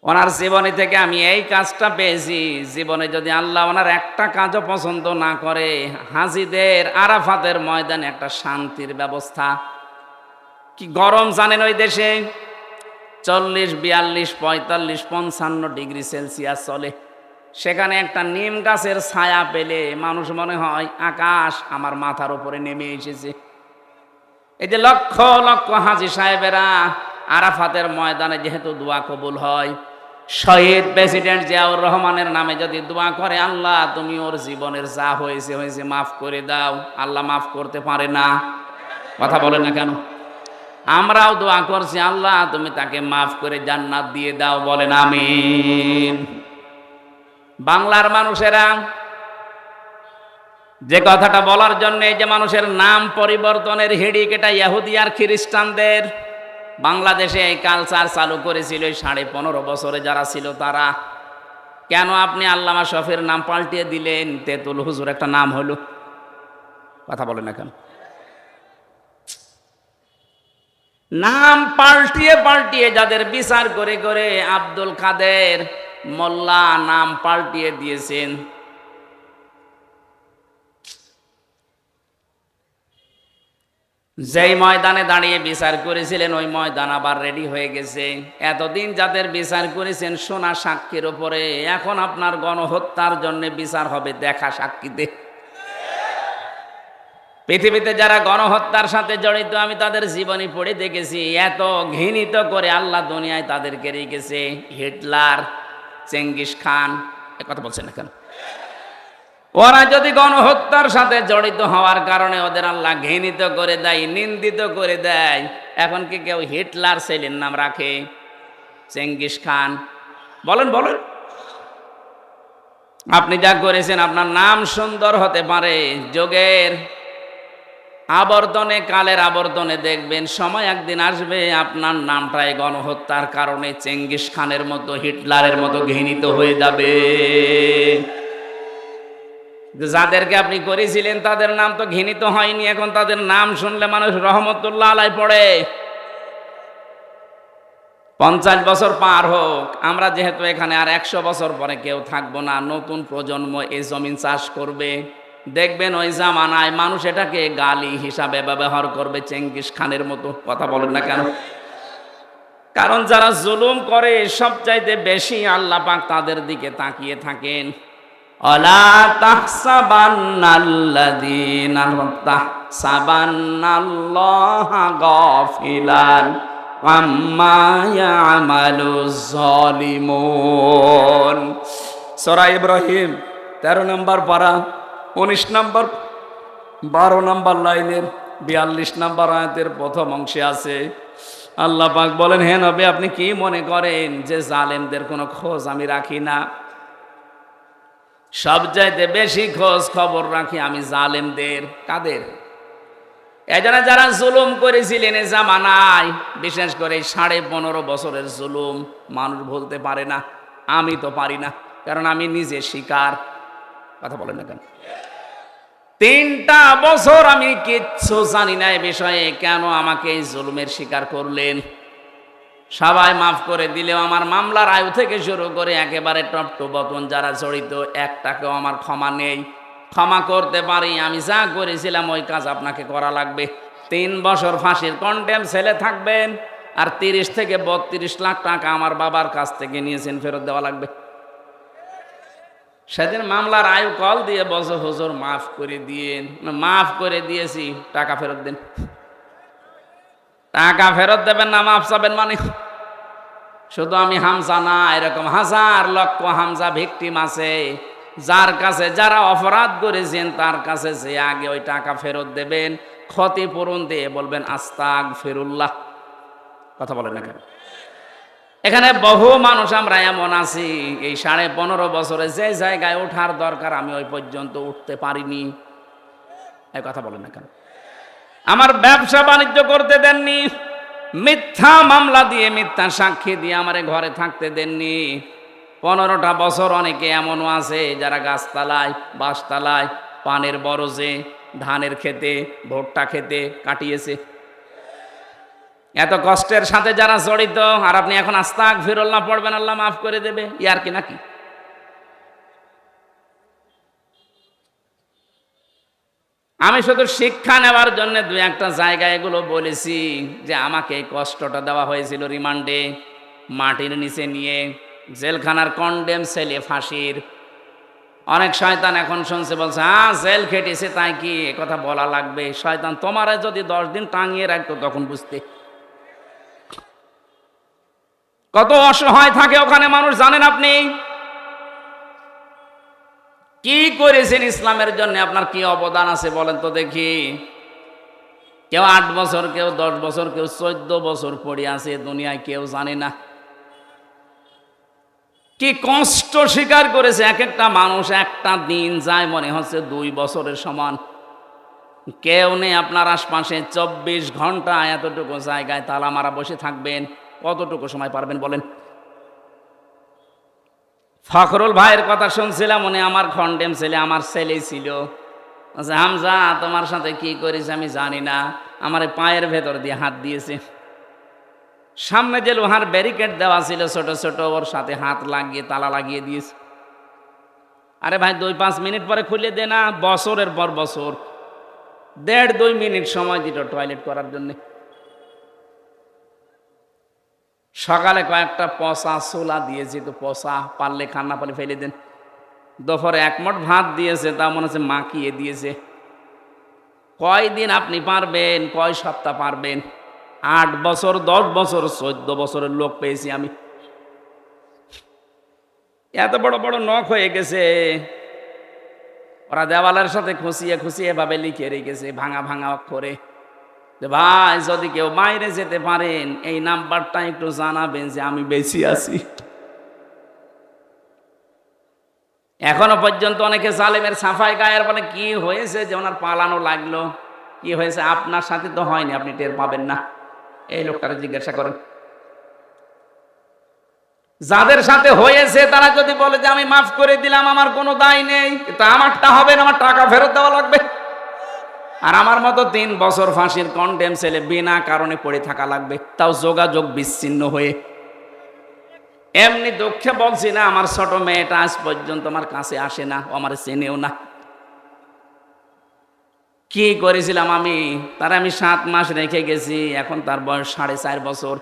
ওনার জীবনী থেকে আমি এই কাজটা পেয়েছি, জীবনে যদি আল্লাহ ওনার একটা কাজও পছন্দ না করে, হাজিদের আরাফাতের ময়দানে একটা শান্তির ব্যবস্থা। কি গরম জানেন ওই দেশে, 40, 42, 45, 55 ডিগ্রি সেলসিয়াস চলে। সেখানে একটা নিম গাছের ছায়া পেলে মানুষ মনে হয় আকাশ আমার মাথার উপরে নেমে এসেছে। এই যে লক্ষ লক্ষ হাজী সাহেবেরা আরাফাতের ময়দানে যেহেতু দোয়া কবুল হয়, শহীদ প্রেসিডেন্ট জিয়াউর রহমানের নামে যদি দোয়া করে, আল্লাহ তুমি ওর জীবনের যা হয়েছে হয়েছে মাফ করে দাও, আল্লাহ মাফ করতে পারে না? কথা বলে না কেন? আমরাও দোয়া করছি, আল্লাহ তুমি তাকে মাফ করে জান্নাত দিয়ে দাও, বলেন আমিন। বাংলার মানুষেরা যে কথাটা বলার জন্য এই যে মানুষের নাম পরিবর্তনের হিড়িক, এটা ইহুদি আর খ্রিস্টানদের। বাংলাদেশে এই কালচার চালু করেছিল 15.5 বছরে যারা ছিল তারা। কেন আপনি আল্লামা শফির নাম পাল্টিয়ে দিলেন? তেতুল হুজুর একটা নাম হলো। কথা বলে না কেন? নাম পাল্টিয়ে পাল্টিয়ে যাদের বিচার করে করে আব্দুল কাদের মোল্লা নাম পাল্টিয়ে দিয়েছেন। যেই ময়দানে দাঁড়িয়ে বিচার করেছিলেন ওই ময়দান আবার রেডি হয়ে গেছে। এতদিন যাদের বিচার করেছেন সোনা সাক্ষীর উপরে, এখন আপনার গণহত্যার জন্য বিচার হবে দেখা সাক্ষীতে। পৃথিবীতে যারা গণহত্যার সাথে জড়িত আমি তাদের জীবনী পড়ে দেখেছি। এত ঘৃণিত করে আল্লাহ দুনিয়ায় তাদেরকে রেখেছে। হিটলার, চেঙ্গিস খান, এ কথা বলছেন না কেন? ওরা যদি গণহত্যার সাথে জড়িত হওয়ার কারণে ওদের আল্লাহ ঘৃণিত করে দেয়, নিন্দিত করে দেয়, এখন কি কেউ হিটলার ছেলের নাম রাখে? Genghis Khan? বলেন বলেন। আপনি যা করেছেন আপনার নাম সুন্দর হতে পারে, যোগের আবর্তনে, কালের আবর্তনে দেখবেন সময় একদিন আসবে আপনার নামটাই গণহত্যার কারণে চেঙ্গিস খানের মতো, হিটলারের মতো ঘৃণিত হয়ে যাবে। যাদেরকে আপনি করেছিলেন তাদের নাম তো ঘৃণিত হয়নি, এখন তাদের নাম শুনলে মানুষ রহমতুল্লাহ আলাই পড়ে। 50 বছর পার হোক, আমরা যেহেতু এখানে আর 100 বছর পরে কেউ থাকবো না, নতুন প্রজন্ম এই জমিন চাষ করবে, দেখবেন ওই জামানায় মানুষ এটাকে গালি হিসাবে ব্যবহার করবে চেঙ্গিস খানের মতো। কথা বলেন না কেন? কারণ যারা জুলুম করে সবচাইতে বেশি আল্লাহ পাক তাদের দিকে তাকিয়ে থাকেন। অলা তাহসাবান্নাল্লাযীনা তাহসাবান্নাল্লাহা গাফিলান আম্মা ইয়ামালুজ জালিমুন। সূরা ইব্রাহিম 13 নম্বর পারা 19 নম্বর 12 নম্বর লাইনের 42 নম্বর আয়াতের প্রথম অংশে আছে আল্লাহ পাক বলেন, হে নবী আপনি কি মনে করেন যে জালেমদের কোনো খোঁজ আমি রাখি না? সবচাইতে বেশি খোঁজ খবর রাখি আমি জালেমদের। কাদের? এজন্য যারা জুলুম করেছিলেন এ জামানায়, বিশেষ করে 15.5 বছরের জুলুম মানুষ ভুলতে পারে না। আমি তো পারি না, কারণ আমি নিজে শিকার। কথা বলেন না কেন? 3টা বছর আমি কিচ্ছু জানি না এ বিষয়ে, কেন আমাকে এই জুলুমের শিকার করলেন? সবাই মাফ করে দিলেও আমার মামলার আয়ু থেকে শুরু করে একেবারে টপ টু বটন যারা জড়িত, একটাকেও আমার ক্ষমা নেই। ক্ষমা করতে পারি, আমি যা করেছিলাম ওই কাজ আপনাকে করা লাগবে। 3 বছর ফাঁসির কন্ডেম ছেলে থাকবেন, আর 30 থেকে 32 লাখ টাকা আমার বাবার কাছ থেকে নিয়েছেন, ফেরত দেওয়া লাগবে। সেদিন মামলার আয়ু কল দিয়ে বলছে, হুজুর মাফ করে দিয়েন। মাফ করে দিয়েছি, টাকা ফেরত দেন। টাকা ফেরত দেবেন না, মাফ চাবেন মানে? শুধু আমি হামজা না, এরকম হাজার লক্ষ হামজা ভিকটিম আছে, যার কাছে যারা অপরাধ করেছেন তার কাছে যে আগে ওই টাকা ফেরত দেবেন, ক্ষতিপূরণ দিয়ে বলবেন আস্তাগফিরুল্লাহ। কথা বলেন না কেন? এখানে বহু মানুষ আমরা এমন আছি, এই 15.5 বছরে যে জায়গায় ওঠার দরকার আমি ওই পর্যন্ত উঠতে পারিনি। এই কথা বলেন না কেন? আমার ব্যবসা বাণিজ্য করতে দেননি, মিথ্যা মামলা দিয়ে মিথ্যা সাক্ষী দিয়ে আমারে ঘরে থাকতে দেননি। 15টা বছর অনেকে এমনও আছে যারা গাছতলায়, বাঁশতলায়, পানের বরজে, ধানের খেতে, ভুট্টা খেতে কাটিয়েছে। এত কষ্টের সাথে যারা জড়িত, আর আপনি এখন আস্তাগফিরুল্লাহ পড়বেন আল্লাহ মাফ করে দেবে, ইয়ার কি নাকি? আমি শুধু শিক্ষা নেওয়ার জন্য দুই একটা জায়গায় এগুলো বলেছি যে আমাকে এই কষ্টটা দেওয়া হয়েছিল রিমান্ডে, মাটির নিচে নিয়ে, জেলখানার কন্ডেম সেলে ফাঁসির। অনেক শয়তান এখন শুনছে, বলছে জেল খেটেছে তাই কি এ কথা বলা লাগবে? শয়তান তোমারে যদি 10 দিন টাঙিয়ে রাখতো তখন বুঝতে। কত অসহায় থাকে ওখানে মানুষ জানেন আপনি? কি করেছেন ইসলামের জন্য, আপনার কি অবদান আছে বলেন তো দেখি। কেউ 8 বছর, কেউ 10 বছর, কেউ 14 বছর পড়ে আছে দুনিয়ায়, কেউ জানে না কি কষ্ট স্বীকার করেছে এক একটা মানুষ। একটা দিন যায় মনে হচ্ছে 2 বছরের সমান। কেউ নেই আপনার আশপাশে, 24 ঘন্টা এতটুকু জায়গায় তালা মারা বসে থাকবেন, কতটুকু সময় পারবেন বলেন? ফখরুল ভাইয়ের কথা শুনছিলাম, উনি আমার খন্ডেম ছেলে, আমার ছেলে ছিল। আচ্ছা হামজা তোমার সাথে কি করেছে আমি জানি না, আমার পায়ের ভেতর দিয়ে হাত দিয়েছে। সামনে যে লোহার ব্যারিকেড দেওয়া ছিল ছোট ছোট, ওর সাথে হাত লাগিয়ে তালা লাগিয়ে দিয়েছে। আরে ভাই 2-5 মিনিট পরে খুলে দে না, বছরের পর বছর 1.5-2 মিনিট সময় দিত টয়লেট করার জন্য। সকালে কয়েকটা পচা ছোলা দিয়েছে, তো পচা পারলে খান, না পারলে ফেলে দেন। দুপুরে 1 মুঠ ভাত দিয়েছে, তা মনে হচ্ছে মাখিয়ে দিয়েছে। কয়দিন আপনি পারবেন, কয় সপ্তাহ পারবেন? 8 বছর, 10 বছর, 14 বছরের লোক পেয়েছি আমি। এত বড় বড় নখ হয়ে গেছে, ওরা দেওয়ালের সাথে খুশিয়ে খুশিয়ে এভাবে লিখে রেখেছে ভাঙা ভাঙা অক্ষরে যে ভাই যদি কেউ বাইরে যেতে পারেন এই নাম্বারটা একটু জানাবেন যে আমি বেঁচে আছি। এখনো পর্যন্ত অনেকে জালেমের সাফাই গায়ের বলে কি হয়েছে যে ওনার পালানো লাগলো, কি হয়েছে? আপনার সাথে তো হয়নি, আপনি টের পাবেন না। এই লোকটাকে জিজ্ঞাসা করেন। যাদের সাথে হয়েছে তারা যদি বলে যে আমি মাফ করে দিলাম, আমার কোনো দায় নেই, কিন্তু আমারটা হবে না, আমার টাকা ফেরত দেওয়া লাগবে। আর আমার মতো 3 বছর ফাঁসির কন্ডেম ছেলে বিনা কারণে পড়ে থাকা লাগবে, তাও যোগাযোগ বিচ্ছিন্ন হয়ে। এমনি দুঃখে বলছি না, আমার ছোট মেয়েটা আজ পর্যন্ত আমার কাছে আসে না, ও আমার চেনেও না। কি করেছিলাম আমি, তার আমি 7 মাস রেখে গেছি, এখন তার বয়স 4.5 বছর।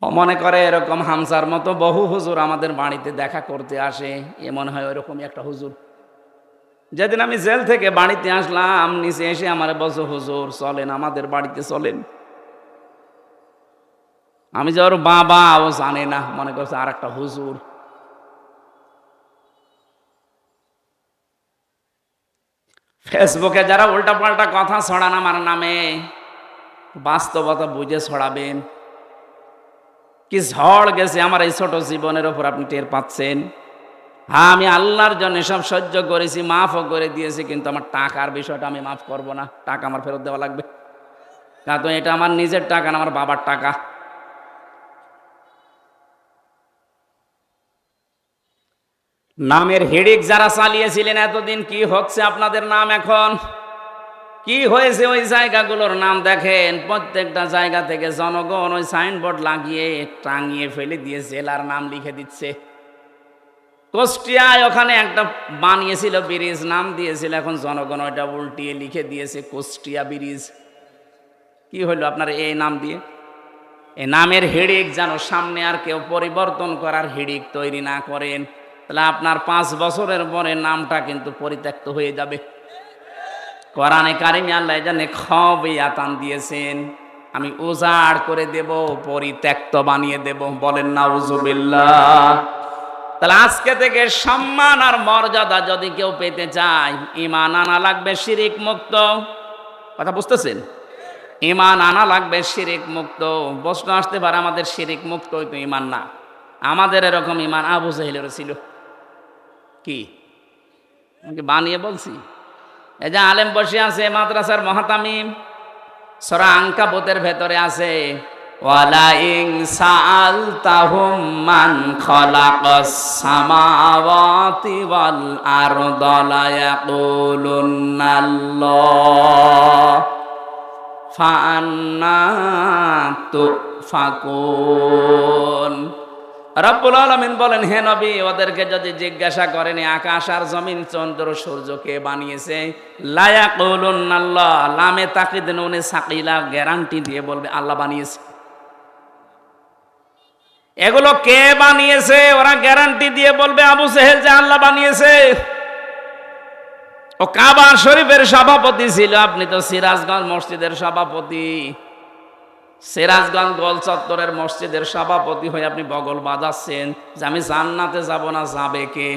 ও মনে করে এরকম হামসার মতো বহু হুজুর আমাদের বাড়িতে দেখা করতে আসে, এ মনে হয় ওরকমই একটা হুজুর। যেদিন আমি জেল থেকে বাড়িতে আসলাম, নিচে এসে আমার বলছে হুজুর চলেন আমাদের বাড়িতে চলেন। আমি যে ওর বাবা, ও জানে না, মনে করছে আর একটা হুজুর। ফেসবুকে যারা উল্টা পাল্টা কথা ছড়ান আমার নামে, বাস্তবতা বুঝে ছড়াবেন। কি ঝড় গেছে আমার এই ছোট জীবনের ওপর, আপনি টের পাচ্ছেন? হ্যাঁ, আমি আল্লাহর জন্য সব সহ্য করেছি, মাফও করে দিয়েছি, কিন্তু আমার টাকার বিষয়টা আমি মাফ করব না। টাকা আমার ফেরত দেওয়া লাগবে, কারণ এটা আমার নিজের টাকা না, আমার বাবার টাকা। নামের হিড়িক যারা চালিয়েছিলেন এতদিন, কি হচ্ছে আপনাদের নাম এখন? কি হয়েছে ওই জায়গাগুলোর নাম দেখেন। প্রত্যেকটা জায়গা থেকে জনগণ ওই সাইনবোর্ড লাগিয়ে টাঙিয়ে ফেলে দিয়ে জেলার নাম লিখে দিচ্ছে। কুষ্টিয়ায় ওখানে একটা বানিয়েছিল ব্রিজ, নাম দিয়েছিল, এখন জনগণ ওইটা উল্টিয়ে লিখে দিয়েছে কুষ্টিয়া ব্রিজ। কি হলো আপনার এই নাম দিয়ে? এই নামের হিড়িক যেন সামনে আর কেউ পরিবর্তন করার হিড়িক তৈরি না করেন, তাহলে আপনার 5 বছরের পরে নামটা কিন্তু পরিত্যক্ত হয়ে যাবে। কোরআনে কারিমে আল্লাহ জানে খবিয়াতান দিয়েছেন, আমি উজাড় করে দেব, পরিত্যক্ত বানিয়ে দেব। বলেন নাউজুবিল্লাহ। তাহলে আজকে থেকে সম্মান আর মর্যাদা যদি কেউ পেতে চায়, ঈমান আনা লাগবে শিরিক মুক্ত। কথা বুঝতেছেন? ঈমান আনা লাগবে শিরিক মুক্ত। প্রশ্ন আসতে পারে আমাদের শিরিক মুক্ত হইতো ঈমান না, আমাদের এরকম ঈমান আবু জাহেলের ছিল। কি আমি বানিয়ে বলছি? এই যে আলেম বসে আছে মাদ্রাসার মুহতামিম, সূরা আনকাবুতের ভেতরে আছে ওয়ালা ইন সাআলতাহুম মান খালাকাস সামাওয়াতি ওয়াল আরদা লা ইয়াকুলুন্নাল্লাহ ফাআন্না তুফাকুন। রব্বুল আলামিন বলেন, হে নবী, ওদেরকে যদি জিজ্ঞাসা করেন আকাশ আর জমিন চন্দ্র সূর্য কে বানিয়েছে, লা ইয়াকুলুনাল্লাহ, লামে তাকিদ নুনে সাকিলা, গ্যারান্টি দিয়ে বলবে আল্লাহ বানিয়েছে। এগুলো কে বানিয়েছে? ওরা গ্যারান্টি দিয়ে বলবে আবু জেহেল যে আল্লাহ বানিয়েছে। ও কাবা শরীফের সভাপতি ছিল, আপনি তো সিরাজগঞ্জ মসজিদের সভাপতি। সিরাজগঞ্জ গোল চত্বরের মসজিদের সভাপতি হয়ে আপনি বগল বাজাচ্ছেন যে আমি জান্নাতে যাব না, যাবে কে?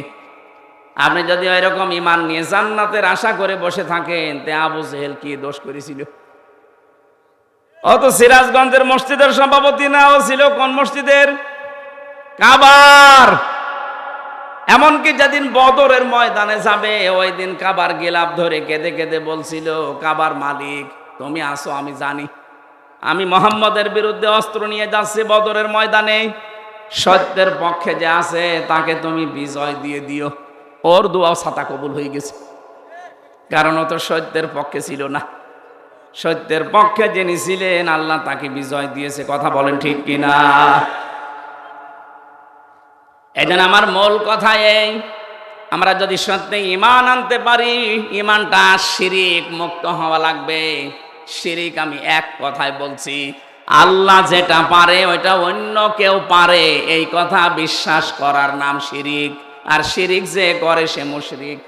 আপনি যদি এরকম ঈমান নিয়ে জান্নাতের আশা করে বসে থাকেন, তে আবু জেহেল কি দোষ করেছিল? ও তো সিরাজগঞ্জের মসজিদের সভাপতি না, ও ছিল কোন মসজিদের? কাবার। এমনকি যেদিন বদরের ময়দানে যাবে, ওই দিন কাবার গিলাফ ধরে কেঁদে কেঁদে বলছিল, কাবার মালিক তুমি আসো, আমি জানি আমি মোহাম্মদের বিরুদ্ধে অস্ত্র নিয়ে যাচ্ছি বদরের ময়দানে, সত্যের পক্ষে যে আছে তাকে তুমি বিজয় দিয়ে দিও। ওর দোয়াও ছাতা কবুল হয়ে গেছে, কারণ ও তো সত্যের পক্ষে ছিল না। সত্যের পক্ষে যিনি ছিলেন আল্লাহ তাকে বিজয় দিয়েছে। কথা বলেন ঠিক কিনা? এই জন্য আমার মূল কথা এই, আমরা যদি সত্যি ঈমান আনতে পারি, ঈমানটা শিরিক মুক্ত হওয়া লাগবে। শিরিক আমি এক কথায় বলছি, আল্লাহ যেটা পারে ওইটা অন্য কেউ পারে, এই কথা বিশ্বাস করার নাম শিরিক। আর শিরিক যে করে সে মুশরিক।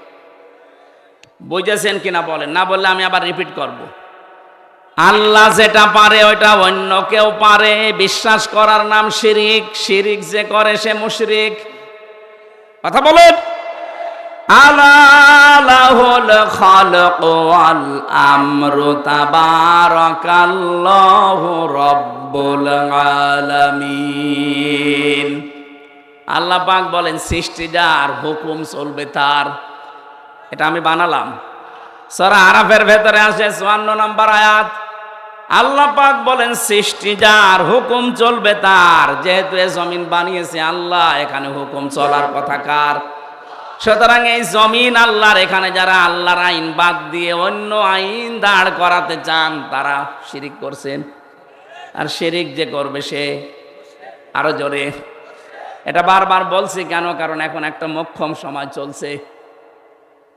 বুঝেছেন কিনা বলেন? না বললে আমি আবার রিপিট করব। আল্লাহ যেটা পারে ওইটা অন্য কেউ পারে, বিশ্বাস করার নাম শিরিক। শিরিক যে করে সে মুশরিক। কথা বলেন। আলা লাহুল খালকু ওয়াল আমরু তাবারাকাল্লাহু রাব্বুল আলামিন। আল্লাহ পাক বলেন সৃষ্টি যার, হুকুম চলবে তার। এটা আমি বানালাম। সূরা আরাফের ভেতরে আছে ৫৪ নম্বর আয়াত। আল্লাহ পাক বলেন সৃষ্টি যার, হুকুম চলবে তার। যেহেতু এ জমিন বানিয়েছে আল্লাহ, এখানে হুকুম চলার কথা কার? সুতরাং এই জমিন আল্লাহর, এখানে যারা আল্লাহর আইন বাদ দিয়ে অন্য আইন দাঁড় করাতে চান তারা শিরিক করছেন। আর শিরিক যে করবে সে, আরো জোরে, এটা বারবার বলছি কেন? কারণ এখন একটা মোক্ষম সময় চলছে।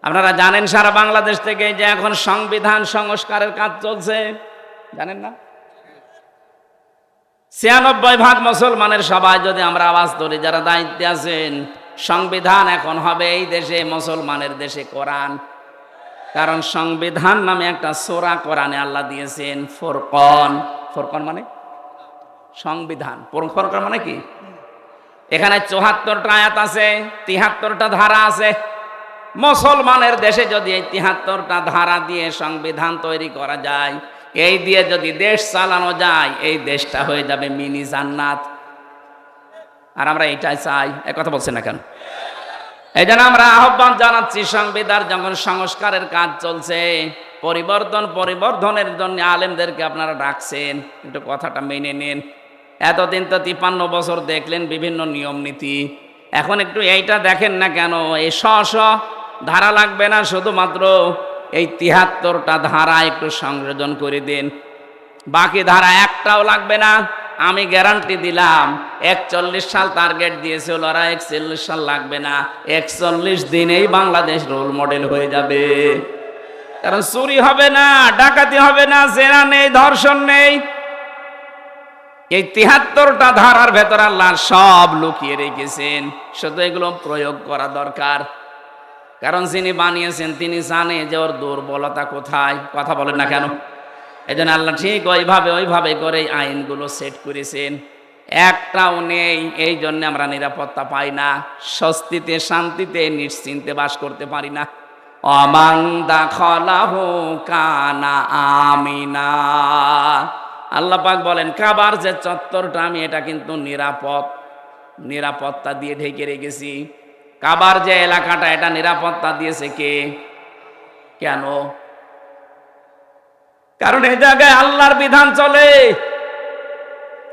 আপনারা জানেন সারা বাংলাদেশ থেকে যে এখন সংবিধান সংস্কারের কাজ চলছে, জানেন না? ৯৬% মুসলমানের সবাই যদি আমরা আওয়াজ ধরি, যারা দায়িত্বে আছেন, সংবিধান এখন হবে এই দেশে মুসলমানের দেশে কোরআন। কারণ সংবিধান নামে একটা সূরা কোরআনে আল্লাহ দিয়েছেন, ফুরকান। ফুরকান মানে সংবিধান, ফুরকান মানে কি? এখানে ৭৪টা আয়াত আছে, ৭৩টা ধারা আছে। মুসলমানের দেশে যদি এই ৭৩টা ধারা দিয়ে সংবিধান তৈরি করা যায়, এই দিয়ে যদি দেশ চালানো যায়, এই দেশটা হয়ে যাবে মিনি জান্নাত। আর আমরা এটাই চাই। এক কথা বলছেন না কেন? এই জন্য আমরা আহ্বান জানাচ্ছি, সংবিধান যখন সংস্কারের কাজ চলছে, পরিবর্ধনের জন্য আলেমদেরকে আপনারা ডাকছেন, একটু কথাটা মেনে নিন। এতদিন তো ৫৩ বছর দেখলেন বিভিন্ন নিয়ম নীতি, এখন একটু এইটা দেখেন না কেন? এই ধারা লাগবে না, শুধুমাত্র এই ৭৩টা ধারা একটু সংযোজন করে দিন। বাকি ধারা একটাও লাগবে না। আমি গ্যারান্টি দিলাম, ৪১ সাল টার্গেট দিয়েছিল ওরা, ৪১ সাল লাগবে না, ৪১ দিনেই বাংলাদেশ রোল মডেল হয়ে যাবে। কারণ চুরি হবে না, ডাকাতি হবে না, জেনা নেই, ধর্ষণ নেই। এই ৭৩টা ধারার ভেতর আল্লাহ সব লুকিয়ে রেখেছেন, শুধু এগুলো প্রয়োগ করা দরকার। কারণ যিনি বানিয়েছেন তিনি জানে যে ওর দুর্বলতা কোথায়। কথা বলেন না কেন? এই জন্য আল্লাহ ঠিক ওইভাবে করে আইনগুলো সেট করেছেন। একটাও নেই, এই জন্য আমরা নিরাপত্তা পাই না, স্বস্তিতে শান্তিতে নিশ্চিন্তে বাস করতে পারি না। অমান দাখালাহু কানা আমিনা। আল্লাহ পাক বলেন কাবার যে চত্বরটা আমি এটা কিন্তু নিরাপত্তা দিয়ে ঢেকে রেখেছি। কাবার যে এলাকাটা এটা নিরাপত্তা দিয়েছে কে? কেন? কারণ এই জায়গায় আল্লাহর বিধান চলে,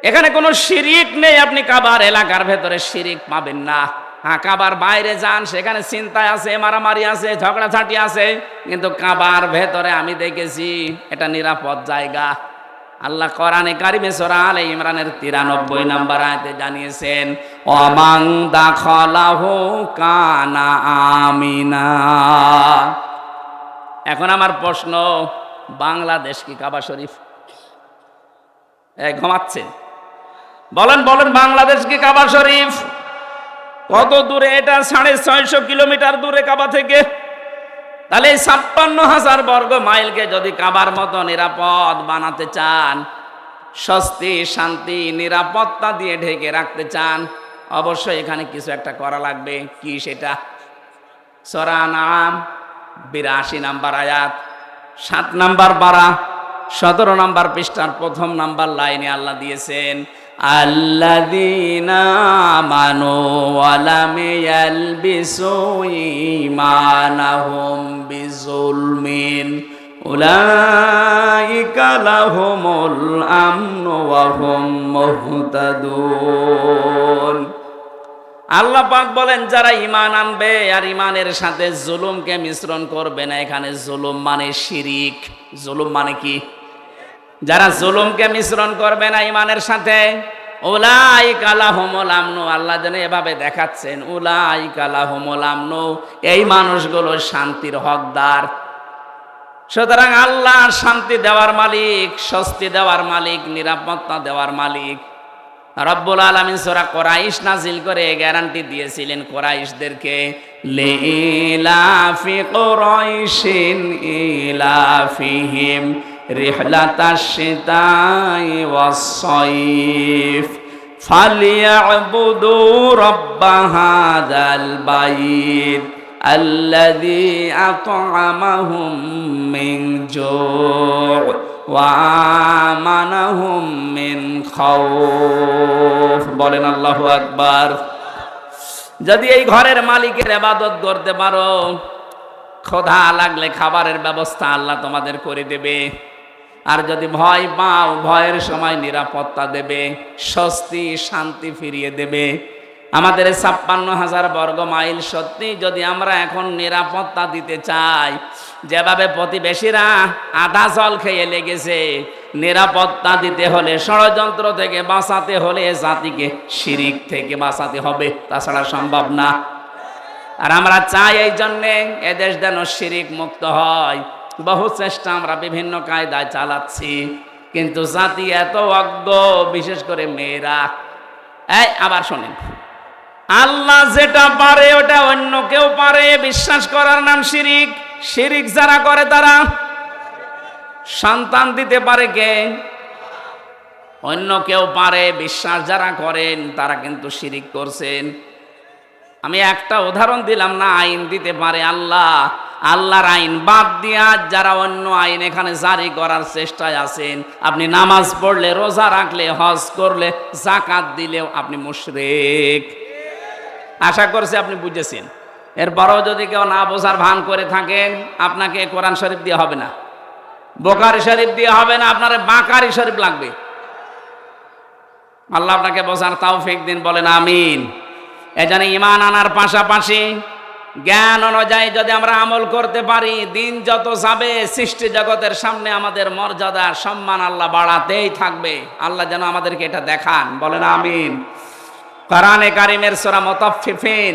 এখানে কোনো শিরিক নেই। আপনি কাবার এলাকার ভেতরে শিরিক পাবেন না। হ্যাঁ, কাবার বাইরে যান, সেখানে চিন্তায় আছে, মারামারি আছে, ঝগড়াঝাটি আছে, কিন্তু কাবার ভেতরে আমি দেখেছি এটা নিরাপদ জায়গা। আল্লাহ কোরআনে কারিমে সূরা আলে ইমরানের 93 নম্বর আয়াতে জানিয়েছেন, ওয়ামান দাখালাহু কানা আমিনা। এখন আমার প্রশ্ন, বাংলাদেশ কি কাবা শরীফ? ঘুমাচ্ছেন? বলেন বলেন, বাংলাদেশ কি কাবা শরীফ? কত দূরে এটা? 650 কিলোমিটার দূরে কাবা থেকে। তাহলে 56,000 বর্গ মাইলকে যদি কাবার মতো নিরাপদ বানাতে চান, স্বস্তি শান্তি নিরাপত্তা দিয়ে ঢেকে রাখতে চান, অবশ্যই এখানে কিছু একটা করা লাগবে। কি সেটা? সূরা আনআম 82 নম্বর আয়াত, 7 নম্বর পারা, 17 নম্বর পৃষ্ঠার প্রথম নম্বর লাইনে আল্লাহ দিয়েছেন, আল্লাযীনা আমানু ওয়া লাম ইয়ালবিসু ঈমানাহুম বিযুলমিন উলাইকা লাহুমুল আমনু ওয়া হুম মুহতাদুন। আল্লাহ পাক বলেন, যারা ঈমান আনবে আর ঈমানের সাথে জুলুমকে মিশ্রণ করবে না। এখানে জুলুম মানে শিরিক। জুলুম মানে কি? যারা জুলুমকে মিশ্রণ করবে না ঈমানের সাথে, উলাইকা লাহুমুল আমনু। আল্লাহ যেন এভাবে দেখাচ্ছেন, উলাইকা লাহুমুল আমনু, এই মানুষগুলো শান্তির হকদার। সুতরাং আল্লাহ শান্তি দেওয়ার মালিক, স্বস্তি দেওয়ার মালিক, নিরাপত্তা দেওয়ার মালিক। রব্বুল আলামিন সূরা কুরাইশ নাজিল করে গ্যারান্টি দিয়েছিলেন কুরাইশদেরকে, লিইলাফি কুরাইশিন ইলাফিহিম রিহলাতাশ শিতাই ওয়াস সাইফ ফালিয়াবুদু রাব্ব হাযাল বাইত আল্লাযী আত'আমাহুম মিন জু' ওয়া আমানাহুম মিন খাউফ। বলেন আল্লাহু আকবার। যদি এই ঘরের মালিকের ইবাদত করতে পারো, ক্ষুধা লাগলে খাবারের ব্যবস্থা আল্লাহ তোমাদের করে দেবে। আর যদি ভয় পাও, ভয়ের সময় নিরাপত্তা দেবে, স্বস্তি শান্তি ফিরিয়ে দেবে। আমাদের 56,000 বর্গ মাইল সত্যি যদি আমরা এখন নিরাপত্তা দিতে চাই, যেভাবে প্রতিবেশীরা আধা জল খেয়ে লেগেছে, নিরাপত্তা দিতে হলে, ষড়যন্ত্র থেকে বাঁচাতে হলে জাতিকে শিরিক থেকে বাঁচাতে হবে, তাছাড়া সম্ভব না। আর আমরা চাই এই জন্যে এদেশ যেন শিরিক মুক্ত হয়। বহু চেষ্টা আমরা বিভিন্ন কায়দায় চালাচ্ছি, কিন্তু জাতি এত অজ্ঞ, বিশেষ করে মেয়েরা। আবার শোনেন, আল্লাহ যেটা পারে ওটা অন্য কেউ পারে বিশ্বাস করার নাম শিরিক। শিরিক যারা করে তারা সন্তান দিতে পারে কে? অন্য কেউ পারে। বিশ্বাস যারা করেন তারা কিন্তু শিরিক করছেন। আমি একটা উদাহরণ দিলাম না, আইন দিতে পারে আল্লাহ। আল্লাহর আইন বাদ দিয়া যারা অন্য আইন এখানে জারি করার চেষ্টায় আছেন, আপনি নামাজ পড়লে, রোজা রাখলে, হজ করলে, যাকাত দিলেও আপনি মুশরিক। আশা করছি আপনি বুঝেছেন। এরপরও যদি কেউ না বোঝার ভান করে থাকেন, আপনাকে কোরআন শরীফ দিয়ে হবে না, বুখারী শরীফ দিয়ে হবে না, আপনার বাকারি শরীফ লাগবে। আল্লাহ আপনাকে বোঝার তৌফিক দিন, বলেন আমিন। এজন্য ঈমান আনার পাশাপাশি জ্ঞান অনুযায়ী যদি আমরা আমল করতে পারি, দিন যত যাবে সৃষ্টি জগতের সামনে আমাদের মর্যাদা সম্মান আল্লাহ বাড়াতেই থাকবে। আল্লাহ যেন আমাদেরকে এটা দেখান, বলেন আমিন। কোরআনে কারিমের সূরা মুতাফফিফিন,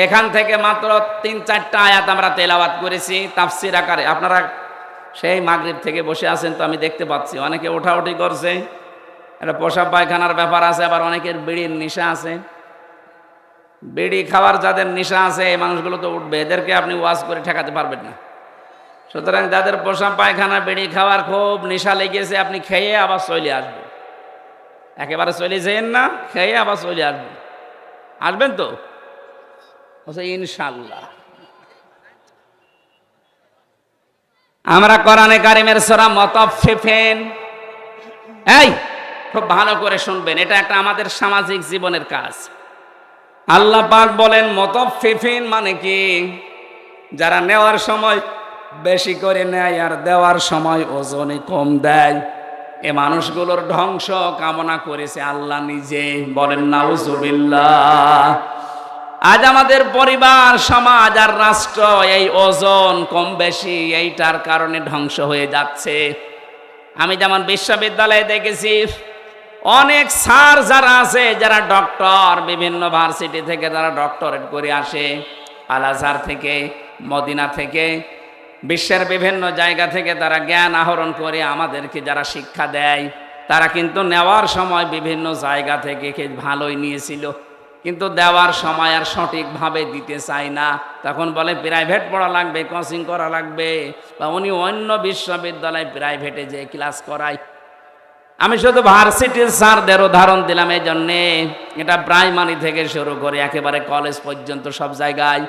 এখান থেকে মাত্র 3-4টা আয়াত আমরা তেলাওয়াত করেছি তাফসীর আকারে। আপনারা সেই মাগরিব থেকে বসে আছেন তো, আমি দেখতে পাচ্ছি অনেকে ওঠাউঠি করছে। এটা পেশাব পায়খানার ব্যাপার আছে, আবার অনেকের বিড়ির নেশা আছে। বিড়ি খাওয়ার যাদের নেশা আছে, এই মানুষগুলো তো উঠবে, এদেরকে আপনি ওয়াজ করে ঠেকাতে পারবেন না। সুতরাং যাদের পেশাব পায়খানা, বিড়ি খাওয়ার খুব নেশা লেগেছে, আপনি খেয়ে আবার চলে আসবেন। একেবারে চলে যেন না, খেয়ে আবার চলে আসবেন। আসবেন তো ইনশাআল্লাহ। আমরা কোরআনে কারিমের সূরা মুতাফফিফিন, এই খুব ভালো করে শুনবেন, এটা একটা আমাদের সামাজিক জীবনের কাজ। আল্লাহ পাক বলেন মুতাফফিফিন মানে কি? যারা নেওয়ার সময় বেশি করে নেয় আর দেওয়ার সময় ওজনে কম দেয়, এ মানুষগুলোর ধ্বংস কামনা করেছে আল্লাহ নিজে, বলেন নাউজুবিল্লাহ। আজ আমাদের পরিবার, সমাজ আর রাষ্ট্র এই ওজন কম বেশি এইটার কারণে ধ্বংস হয়ে যাচ্ছে। আমি যেমন বিশ্ববিদ্যালয়ে দেখেছি অনেক স্যার যারা আছে, যারা ডক্টর, বিভিন্ন ভার্সিটি থেকে যারা ডক্টরেট করে আসে, আল আজহার থেকে, মদিনা থেকে, বিশ্বের বিভিন্ন জায়গা থেকে তারা জ্ঞান আহরণ করে আমাদেরকে যারা শিক্ষা দেয়, তারা কিন্তু নেওয়ার সময় বিভিন্ন জায়গা থেকে ভালোই নিয়েছিল, কিন্তু দেওয়ার সময় আর সঠিকভাবে দিতে চায় না। তখন বলে প্রাইভেট পড়া লাগবে, কোচিং করা লাগবে, বা উনি অন্য বিশ্ববিদ্যালয় প্রাইভেটে যে ক্লাস করায়। আমি শুধু ভার্সিটির স্যারদের উদাহরণ দিলাম এই জন্যে, এটা প্রাইমারি থেকে শুরু করে একেবারে কলেজ পর্যন্ত সব জায়গায়,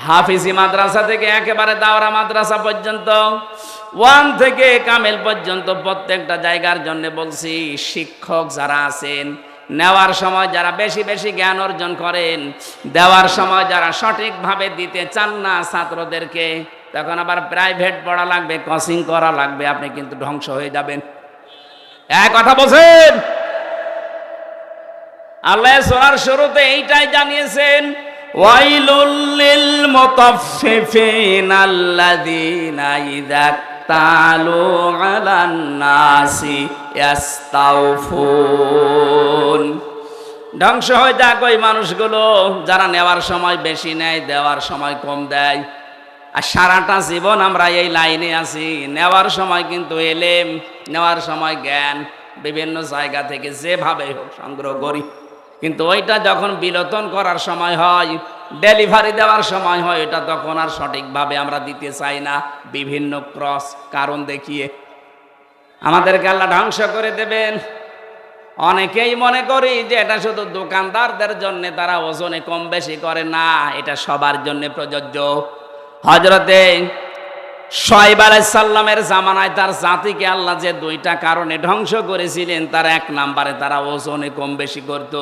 হাফিজি মাদ্রাসা থেকে একেবারে দাওরা মাদ্রাসা পর্যন্ত, 1 থেকে কামেল পর্যন্ত প্রত্যেকটা জায়গার জন্য বলছি, শিক্ষক যারা আছেন, নেওয়ার সময় যারা বেশি বেশি জ্ঞান অর্জন করেন, দেওয়ার সময় যারা সঠিকভাবে দিতে চান না ছাত্রদেরকে, তখন আবার প্রাইভেট পড়া লাগবে, কোচিং করা লাগবে, আপনি কিন্তু ধ্বংস হয়ে যাবেন। এক কথা বলছেন, আল্লাহ সূরার শুরুতে এইটাই জানিয়েছেন, ওয়াইলুল লিল মুতাফফিফিন আল্লাযীনা ইযা তালু আলান নাসি ইস্তাওফুন। ধ্বংস হয়ে যাক ওই মানুষগুলো যারা নেওয়ার সময় বেশি নেয়, দেওয়ার সময় কম দেয়। আর সারাটা জীবন আমরা এই লাইনে আছি, নেওয়ার সময় কিন্তু এলেম, নেওয়ার সময় জ্ঞান বিভিন্ন জায়গা থেকে যেভাবে হোক সংগ্রহ করি, কিন্তু ওইটা যখন বিলোপন করার সময় হয়, ডেলিভারি দেওয়ার সময় হয়, এটা তখন আর সঠিকভাবে আমরা দিতে চাই না, বিভিন্ন ক্রস কারণ দেখিয়ে আমাদেরকে আল্লাহ ধ্বংস করে দেবেন। অনেকেই মনে করি যে এটা শুধু দোকানদারদের জন্য, তারা ওজনে কম বেশি করে না, এটা সবার জন্য প্রযোজ্য। হযরতে শুআয়ব আলাইহিস সালামের জামানায় তার জাতিকে আল্লাহ যে 2টা কারণে ধ্বংস করেছিলেন, তার 1 নম্বরে তারা ওজনে কম বেশি করত।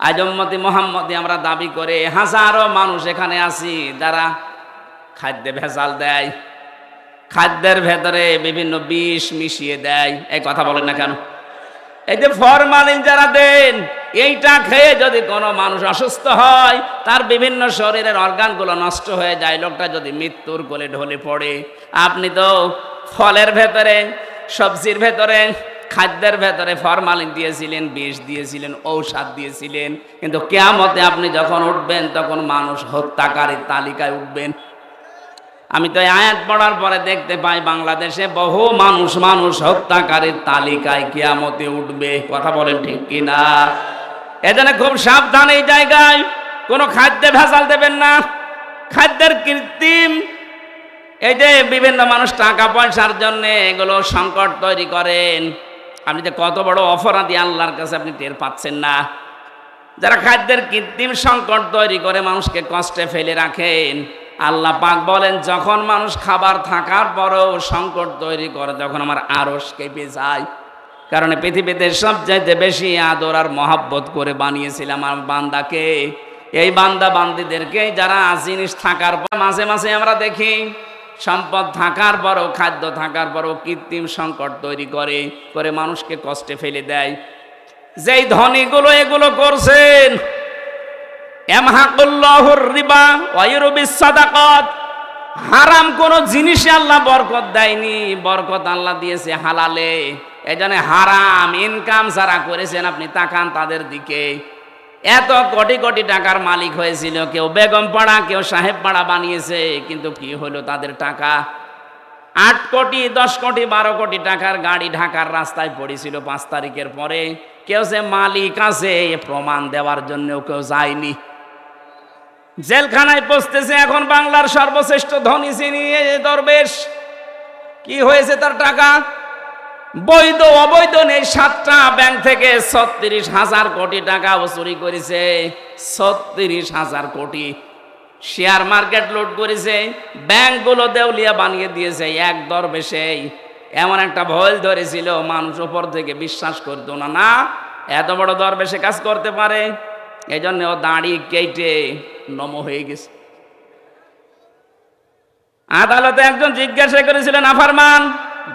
আজ উম্মতি মুহাম্মদী আমরা দাবি করে হাজারো মানুষ এখানে আছি যারা খাদ্যে ভেজাল দেয়, খাদ্যের ভেতরে বিভিন্ন বিষ মিশিয়ে দেয়। এই কথা বলেন না কেন? এই যে ফরমালিন যারা দেন, এইটা খেয়ে যদি কোনো মানুষ অসুস্থ হয়, তার বিভিন্ন শরীরের অর্গানগুলো নষ্ট হয়ে যায়, লোকটা যদি মৃত্যুর কোলে ঢলে পড়ে। আপনি তো ফলের ভেতরে, সবজির ভেতরে, খাদ্যের ভেতরে ফরমালিন দিয়েছিলেন, বিষ দিয়েছিলেন, ঔষধ দিয়েছিলেন, কিন্তু কিয়ামতে আপনি যখন উঠবেন তখন মানুষ হত্যাকারীর তালিকায় উঠবেন। আমি তো আয়াত পড়ার পরে দেখতে পাই বাংলাদেশে বহু মানুষ হত্যাকারীর তালিকায় কিয়ামতে উঠবে। কথা বলেন ঠিক কিনা? এজন্য খুব সাবধান, এই জায়গায় কোনো খাদ্যে ভেজাল দেবেন না, খাদ্যের কৃত্রিম। এই যে বিভিন্ন মানুষ টাকা পয়সার জন্য এগুলো সংকট তৈরি করেন, আপনি যে কত বড় অপরাধী আল্লাহর কাছে আপনি টের পাচ্ছেন না। যারা খাদ্যের কৃত্রিম সংকট তৈরি করে মানুষকে কষ্টে ফেলে রাখেন, আল্লাহ পাক বলেন যখন মানুষ খাবার থাকার পরেও সংকট তৈরি করে, তখন আমার আরশ কেঁপে যায়। কারণ পৃথিবীতে সবচাইতে বেশি আদর আর মহব্বত করে বানিয়েছিলাম আমার বান্দাকে, এই বান্দা বান্দিদেরকে যারা জিনিস থাকার পর মাঝে মাঝে আমরা দেখি সম্পদ থাকার পরও, খাদ্য থাকার পরও কৃত্রিম সংকট তৈরি করে মানুষকে কষ্টে ফেলে দেয়। যেই ধনীগুলো এগুলো করছেন, ইয়ামহাকুল্লাহুর রিবা ওয়া ইউরবিস সাদাকাত, হারাম কোন জিনিসে আল্লাহ বরকত দেয়নি, বরকত আল্লাহ দিয়েছে হালালে। এজন্য হারাম ইনকাম যারা করেছেন, আপনি তাকান তাদের দিকে। এত কোটি কোটি টাকার মালিক হয়েছিল, কেউ বেগম পাড়া, কেউ সাহেব পাড়া বানিয়েছে, কিন্তু কি হলো তাদের টাকা? 8 কোটি, 10 কোটি, 12 কোটি টাকার গাড়ি ঢাকার রাস্তায় পড়েছিল 5 তারিখের পরে। কেউ যে মালিক আছে প্রমাণ দেওয়ার জন্যও কেউ যায়নি। জেলখানায় পৌঁছতেছে এখন বাংলার সর্বশ্রেষ্ঠ ধনী যিনি দরবেশ। কি হয়েছে তার টাকা? বৈধ অবৈধ নেই, 7টা ব্যাংক থেকে 36,000 কোটি টাকা ও চুরি করেছে। 36,000 কোটি। শেয়ার মার্কেট লুট করেছে, ব্যাংকগুলো দেউলিয়া বানিয়ে দিয়েছে। এক দরবেশেই এমন একটা ভয় ধরেছিল, মানুষ উপর থেকে বিশ্বাস করতো না, না এত বড় দরবেশে কাজ করতে পারে। এই জন্য ও দাড়ি কেটে নম হয়ে গেছে। আদালতে একজন জিজ্ঞাসা করেছিলেন, আফারমান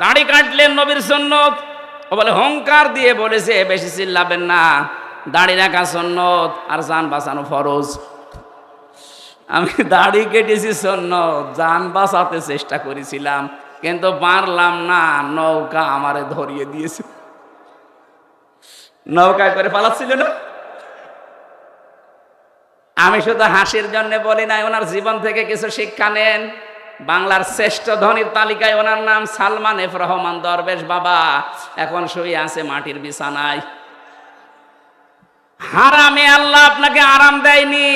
দাড়ি কাটলেন নবীর সুন্নত? ও বলে হুঙ্কার দিয়ে বলেছে, বেশি চিল্লাবেন না, দাড়ি রাখা সুন্নত আর জান বাঁচানো ফরজ। আমি দাড়ি কেটেছি সুন্নত, জান বাঁচাতে চেষ্টা করেছিলাম। কিন্তু পারলাম না, নৌকা আমারে ধরিয়ে দিয়েছে। নৌকায় করে পালাচ্ছিল না। আমি শুধু হাসির জন্য বলি নাই, ওনার জীবন থেকে কিছু শিক্ষা নেন। বাংলার শ্রেষ্ঠ ধনীর তালিকায় ওনার নাম সালমান এফ রহমান দরবেশ বাবা, এখন শুয়ে আছে মাটির বিছানায়। হারামে আল্লাহ আপনাকে আরাম দেয়নি।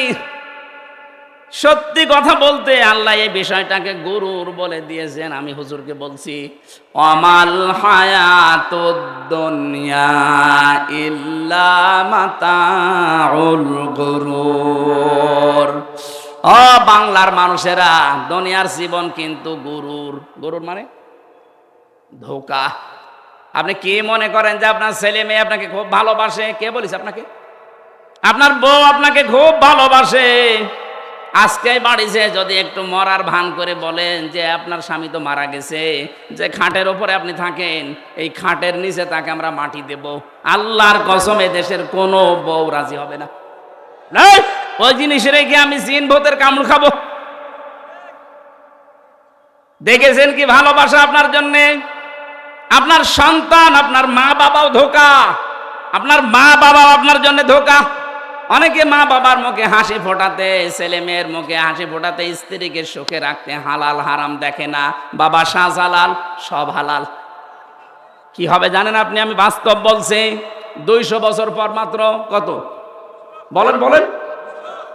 সত্যি কথা বলতে আল্লাহ এই বিষয়টাকে গুরুর বলে দিয়েছেন। আমি হুজুরকে বলছি, অমাল হায়াতুদ দুনিয়া ইল্লা মাতাউল গুরুর। ও বাংলার মানুষেরা, দুনিয়ার জীবন কিন্তু গুরুর। গুরুর মানে ধোঁকা। আপনি কি মনে করেন যে আপনার ছেলে মেয়ে আপনাকে খুব ভালোবাসে? কে বলিস আপনাকে? আপনার বউ আপনাকে খুব ভালোবাসে। আজকে বাড়িতে যদি একটু মরার ভান করে বলেন যে আপনার স্বামী তো মারা গেছে, যে খাটের ওপরে আপনি থাকেন, এই খাটের নিচে তাকে আমরা মাটি দেব, আল্লাহর কসম এ দেশের কোনো বউ রাজি হবে না। ওই জিনিস রেখে আমি জিন ভূতের কামড় খাবো? দেখেছেন কি ভালোবাসা আপনার জন্য? আপনার সন্তান, আপনার মা বাবাও ধোঁকা, আপনার মা বাবাও আপনার জন্য ধোঁকা। অনেকে মা বাবার মুখে হাসি ফোটাতে, ছেলে মেয়ের মুখে হাসি ফোটাতে, স্ত্রীকে সুখে রাখতে হালাল হারাম দেখে না। বাবা শাহজালাল, সব হালাল। কি হবে জানেন আপনি? আমি বাস্তব বলছি। 200 বছর পর, মাত্র কত বলেন বলেন,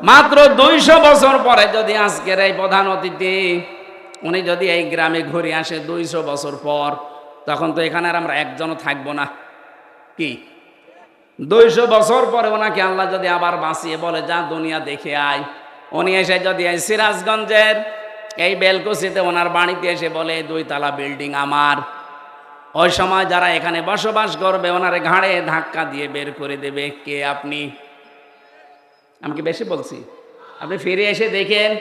মাত্র 200 বছর পরে যদি আজকের এই প্রধান অতিথি উনি যদি এই গ্রামে ঘুরে আসে 200 বছর পর, তখন তো এখানে আর আমরা একজনও থাকবো না। কি 200 বছর পরে ওনাকে আল্লাহ যদি আবার বাঁচিয়ে বলে যা দুনিয়া দেখে আয়, উনি এসে যদি এই সিরাজগঞ্জের এই বেলকুচিতে ওনার বাড়িতে এসে বলে 2 তলা বিল্ডিং আমার, ওই সময় যারা এখানে বসবাস করবে ওনারে ঘাড়ে ধাক্কা দিয়ে বের করে দেবে। কে আপনি? আমি কি বেশি বলছি? আপনি ফিরে এসে দেখেন,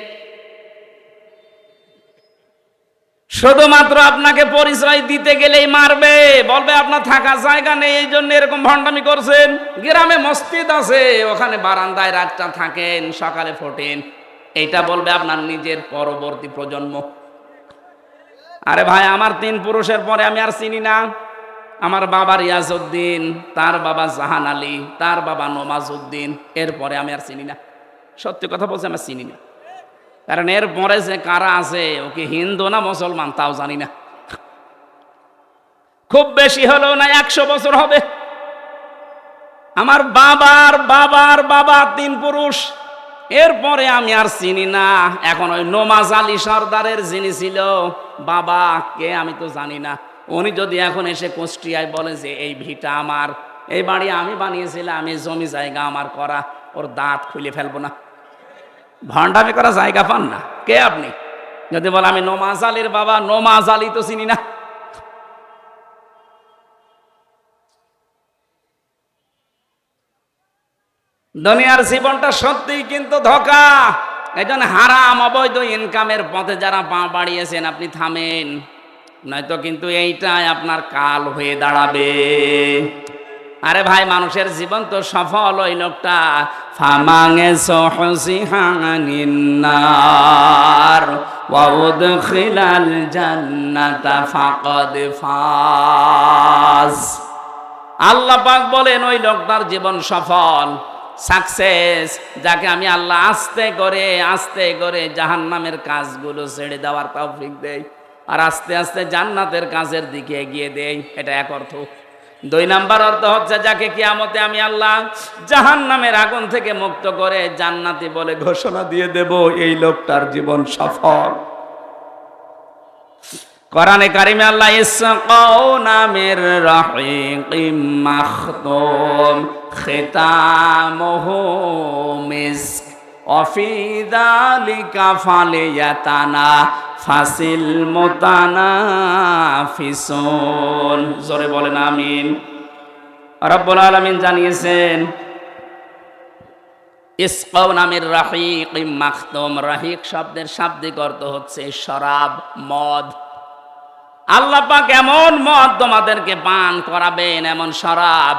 শুধুমাত্র আপনাকে পরিচয় দিতে গেলেই মারবে, বলবে আপনার থাকার জায়গা নেই, এই জন্য এরকম ভণ্ডামি করছেন। গ্রামে মসজিদ আছে, ওখানে বারান্দায় রাতটা থাকেন, সকালে ফোটেন, এইটা বলবে আপনার নিজের পরবর্তী প্রজন্ম। আরে ভাই, আমার 3 পুরুষের পরে আমি আর চিনি না। আমার বাবা রিয়াজউদ্দিন, তার বাবা জাহান আলী, তার বাবা নমাজউদ্দিন, এরপরে আমি আর চিনি না। সত্যি কথা বলছি, আমি চিনি না। কারণ এর পরে যে কারা আছে, ওকে হিন্দু না মুসলমান তাও জানি না। খুব বেশি হলেও না 100 বছর হবে। আমার বাবার বাবার বাবা 3 পুরুষ, এরপরে আমি আর চিনি না। এখন ওই নমাজ আলী সর্দারের যিনি ছিল বাবা, কে আমি তো জানি না। উনি যদি এখন এসে কুষ্টিয়ায় বলে যে এই ভিটা আমার, এই বাড়ি আমি বানিয়েছিলাম, আমি জমি জায়গা আমার করা, ওর দাঁত খুলে ফেলবো না। ভণ্ডামি করা জায়গা পান না। কে আপনি? যদি বলে আমি নমাজ আলীর বাবা, নমাজ আলী তো চিনি না। দুনিয়ার জীবনটা সত্যিই কিন্তু ধোঁকা। এই জন্য হারাম অবৈধ ইনকামের পথে যারা পা বাড়িয়েছেন, আপনি থামেন, নয়তো কিন্তু এইটাই আপনার কাল হয়ে দাঁড়াবে। আরে ভাই, মানুষের জীবন তো সফল ওই লোকটা ফামাঙে সহসিহানিন্নার ওয়া উদখিলাল জান্নাতা ফাকাদ ফাজ। আল্লাহ পাক বলেন ওই লোকটার জীবন সফল, সাকসেস, যাকে আমি আল্লাহ আস্তে করে জাহান্নামের কাজগুলো ছেড়ে দেওয়ার তৌফিক দেই, আর আস্তে আস্তে জান্নাতের কাজের দিকে এগিয়ে দেই। এটা এক অর্থ। 2 নাম্বার অর্থ হচ্ছে যাকে কিয়ামতে আমি আল্লাহ জাহান্নামের আগুন থেকে মুক্ত করে জান্নাতি বলে ঘোষণা দিয়ে দেব, এই লোকটার জীবন সফল। কোরআনে কারিমে আল্লাহ ইসকাউ নামের রাহিকিম মাখতুম খিতামুহু মিস্ক ওয়া ফি যালিকা ফালিয়াতানা ফাসিল মুতানাফিসুন। জোরে বলেন আমিন। রব্বুল আলামিন জানিয়েছেন ইসকাউ নামের রাহিকিম মাখতুম। রাহিক শব্দের শাব্দিক অর্থ হচ্ছে শরাব, মদ। আল্লাহ পাক এমন মদ তোমাদেরকে পান করাবেন, এমন শরাব,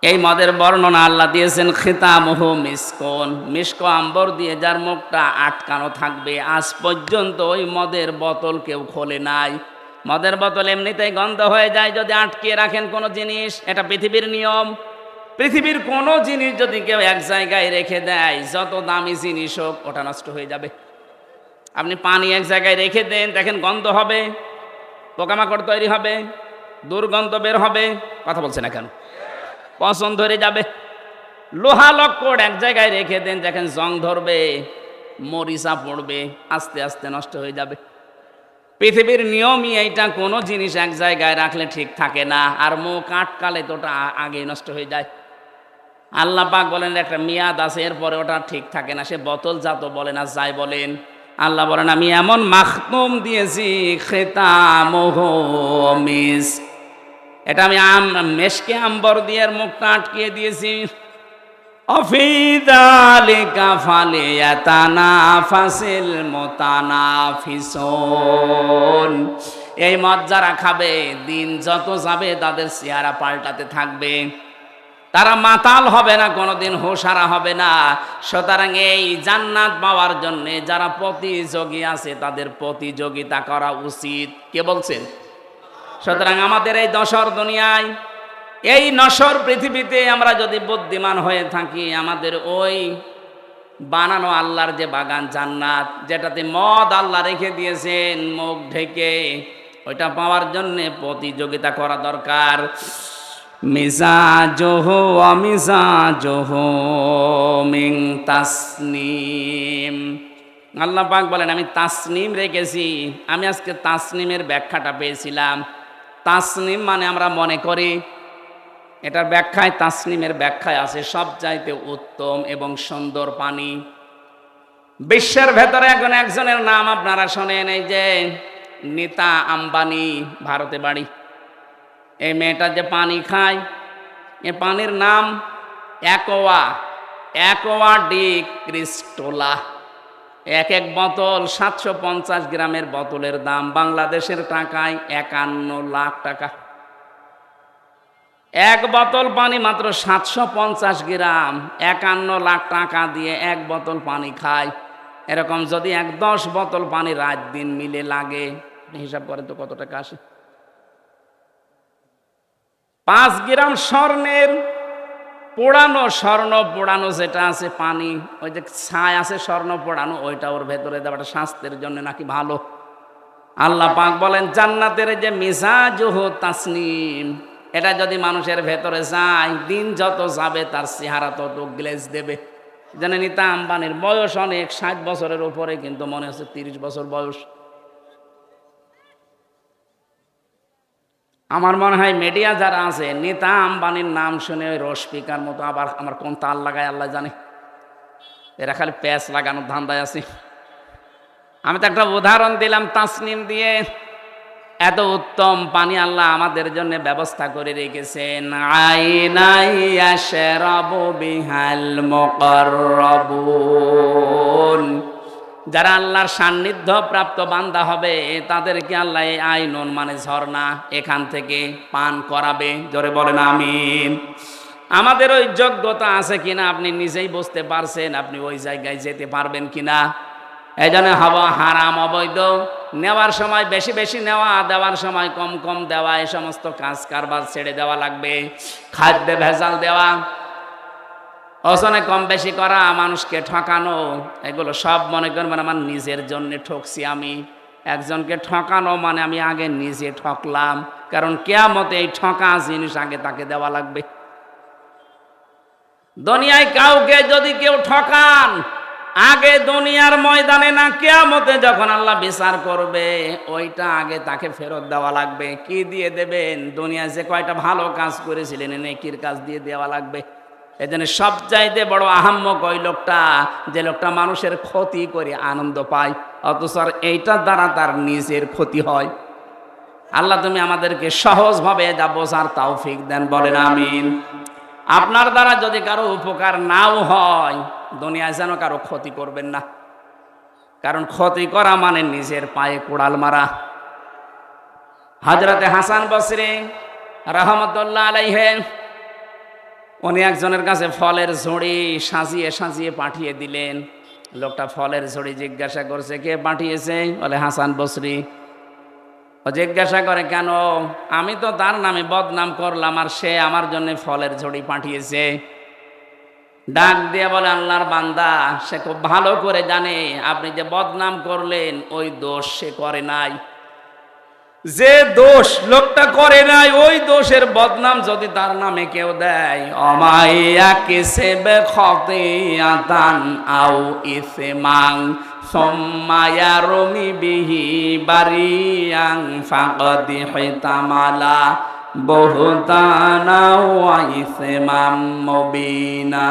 এই মদের বর্ণনা আল্লাহ দিয়েছেন খিতামুহু মিসকন, মিস্ক আম্বর দিয়ে যার মুখটা আটকানো থাকবে। আজ পর্যন্ত ওই মদের বোতল কেউ খোলে নাই। মদের বোতল এমনিতেই গন্ধ হয়ে যায় যদি আটকিয়ে রাখেন কোনো জিনিস, এটা পৃথিবীর নিয়ম। পৃথিবীর কোনো জিনিস যদি কেউ এক জায়গায় রেখে দেয়, যত দামি জিনিস হোক, ওটা নষ্ট হয়ে যাবে। আপনি পানি এক জায়গায় রেখে দেন, দেখেন গন্ধ হবে, পোকামাকড় তৈরি হবে, দুর্গন্ধ বের হবে। কথা বলছে না কেন? পছন্দ ধরে যাবে। লোহা লক্কড় এক জায়গায় রেখে দেন, দেখেন জং ধরবে, মরিচা পড়বে, আস্তে আস্তে নষ্ট হয়ে যাবে। পৃথিবীর নিয়মই এইটা, কোনো জিনিস এক জায়গায় রাখলে ঠিক থাকে না, আর মুখ আটকালে তো ওটা আগেই নষ্ট হয়ে যায়। আল্লাহ পাক বলেন একটা মেয়াদ আছে, এরপরে ওটা ঠিক থাকে না। সে বোতল জাত বলেন আর যাই বলেন, আল্লাহ বলেন আমি এমন মাখতুম দিয়েছি, খিতামুহু মিস্ক, এটা আমি মেশকে আম্বর দিয়ে মুখটা আটকিয়ে দিয়েছি। অফি যালিকা ফালিয়াতানাফাসিল মুতানাফিসুন। এই মদ যারা খাবে, দিন যত যাবে তাদের চেহারা পাল্টাতে থাকবে, তারা মাতাল হবে না, কোনোদিন হুঁশহারা হবে না। সুতরাং এই জান্নাত পাওয়ার জন্য যারা প্রতিযোগী আছে, তাদের প্রতিযোগিতা করা উচিত। কে বলছেন? সুতরাং আমাদের এই দশর দুনিয়ায়, এই নশর পৃথিবীতে আমরা যদি বুদ্ধিমান হয়ে থাকি, আমাদের ওই বানানো আল্লাহর যে বাগান জান্নাত, যেটাতে মদ আল্লাহ রেখে দিয়েছেন মুখ ঢেকে, ওইটা পাওয়ার জন্য প্রতিযোগিতা করা দরকার। মিজাজুহু ওয়া মিজাজুহু মিন তাসনিম। আল্লাহ পাক বলেন আমি তাসনিম রেখেছি। আমি আজকে তাসনিমের ব্যাখ্যাটা পেয়েছিলাম। তাসনিম মানে আমরা মনে করি, এটার ব্যাখ্যায়, তাসনিমের ব্যাখ্যায় আছে সবচাইতে উত্তম এবং সুন্দর পানি। বিশ্বের ভেতরে এখন একজনের নাম আপনারা শোনেন, এই যে নীতা আম্বানি, ভারতে বাড়ি। এই মেয়েটা যে পানি খায়, এ পানির নাম অ্যাকোয়া ডি ক্রিস্টোলা। এক এক বোতল 750 গ্রামের বোতলের দাম বাংলাদেশের টাকায় 51 লাখ টাকা। এক বোতল পানি মাত্র 750 গ্রাম, 51 লাখ টাকা দিয়ে এক বোতল পানি খায়। এরকম যদি 10 বোতল পানি রাত দিন মিলে লাগে, হিসাব করে তো কত টাকা আসে। 5 গ্রাম স্বর্ণের স্বর্ণ পোড়ানো যেটা আছে পানি, ওই যে ছাই আছে স্বর্ণ পোড়ানো, ওইটা ওর ভেতরে দেওয়াটা স্বাস্থ্যের জন্য নাকি ভালো। আল্লাহ পাক বলেন জান্নাতের যে মিজাজুহু তাসনিম, এটা যদি মানুষের ভেতরে যায়, দিন যত যাবে তার চেহারা তত গ্লেজ দেবে। জানেন নীতা আম্বানির বয়স অনেক, 60 বছরের উপরে, কিন্তু মনে হচ্ছে 30 বছর বয়স। আমার মনে হয় মিডিয়া যারা আছে, নীতা আম্বানির নাম শুনে ওই রসপিকার মতো আবার আমার কোন তাল লাগায় আল্লাহ জানে, এরা খালি প্যাচ লাগানোর ধান্দায় আছে। আমি তো একটা উদাহরণ দিলাম তাসনিম দিয়ে। এত উত্তম পানি আল্লাহ আমাদের জন্য ব্যবস্থা করে রেখেছেন। আইনাই ইয়াশরাবু বিহাল মুকাররাবুন। যারা আল্লাহর সান্নিধ্য প্রাপ্ত বান্দা হবে, তাদেরকে আল্লাহ এই আইনুন মানে ঝর্ণা, এখান থেকে পান করাবে। জোরে বলেন আমিন। আমাদের ওই যোগ্যতা আছে কিনা আপনি নিজেই বুঝতে পারছেন, আপনি ওই জায়গায় যেতে পারবেন কিনা। এই জন্য হাওয়া হারাম, অবৈধ, নেওয়ার সময় বেশি বেশি নেওয়া, দেওয়ার সময় কম কম দেওয়া, এই সমস্ত কাজ কারবার ছেড়ে দেওয়া লাগবে। খাদ্যে ভেজাল দেওয়া, ওজনে কম বেশি করা, মানুষকে ঠকানো, এগুলো সব মনে করবেন আমার নিজের জন্য ঠকছি আমি। একজনকে ঠকানো মানে আমি আগে নিজে ঠকলাম, কারণ কিয়ামতে এই ঠকা জিনিস আগে তাকে দেওয়া লাগবে। দুনিয়ায় কাউকে যদি কেউ ঠকান, আগে দুনিয়ার ময়দানে না, কিয়ামতে যখন আল্লাহ বিচার করবে, ওইটা আগে তাকে ফেরত দেওয়া লাগবে। কি দিয়ে দেবেন? দুনিয়ায় যে কয়টা ভালো কাজ করেছিলেন, নেকির কাজ দিয়ে দেওয়া লাগবে। এজন্য সবচাইতে বড় আহাম্মক ওই লোকটা, যে লোকটা মানুষের ক্ষতি করে আনন্দ পায়, অথচ এইটার দ্বারা তার নিজের ক্ষতি হয়। আল্লাহ তুমি আমাদেরকে সহজভাবে যা বোঝার তৌফিক দেন, বলেন আমিন। আপনার দ্বারা যদি কারো উপকার নাও হয়, দুনিয়ায় যেন কারো ক্ষতি করবেন না, কারণ ক্ষতি করা মানে নিজের পায়ে কোড়াল মারা। হযরতে হাসান বসরি রাহমাতুল্লাহ আলাইহি উনি একজনের কাছে ফলের ঝুড়ি সাজিয়ে সাজিয়ে পাঠিয়ে দিলেন। লোকটা ফলের ঝুড়ি জিজ্ঞাসা করছে, কে পাঠিয়েছে? বলে হাসান বসরি। ও জিজ্ঞাসা করে, কেন? আমি তো তার নামে বদনাম করলাম, আর সে আমার জন্য ফলের ঝুড়ি পাঠিয়েছে। ডাক দিয়ে বলে, আল্লাহর বান্দা, সে খুব ভালো করে জানে আপনি যে বদনাম করলেন ওই দোষ সে করে নাই। যে দোষ লোকটা করে নাই, ওই দোষের বদনাম যদি তার নামে কেউ দেয়, অমাইয়া কিসেবে খতিয়াতান আও ইসমাং সুম্মা রমি বিহি বারিয়াং ফাকাদ হিতামালা বুহতানা ওয়া ইসমাম মুবিনা।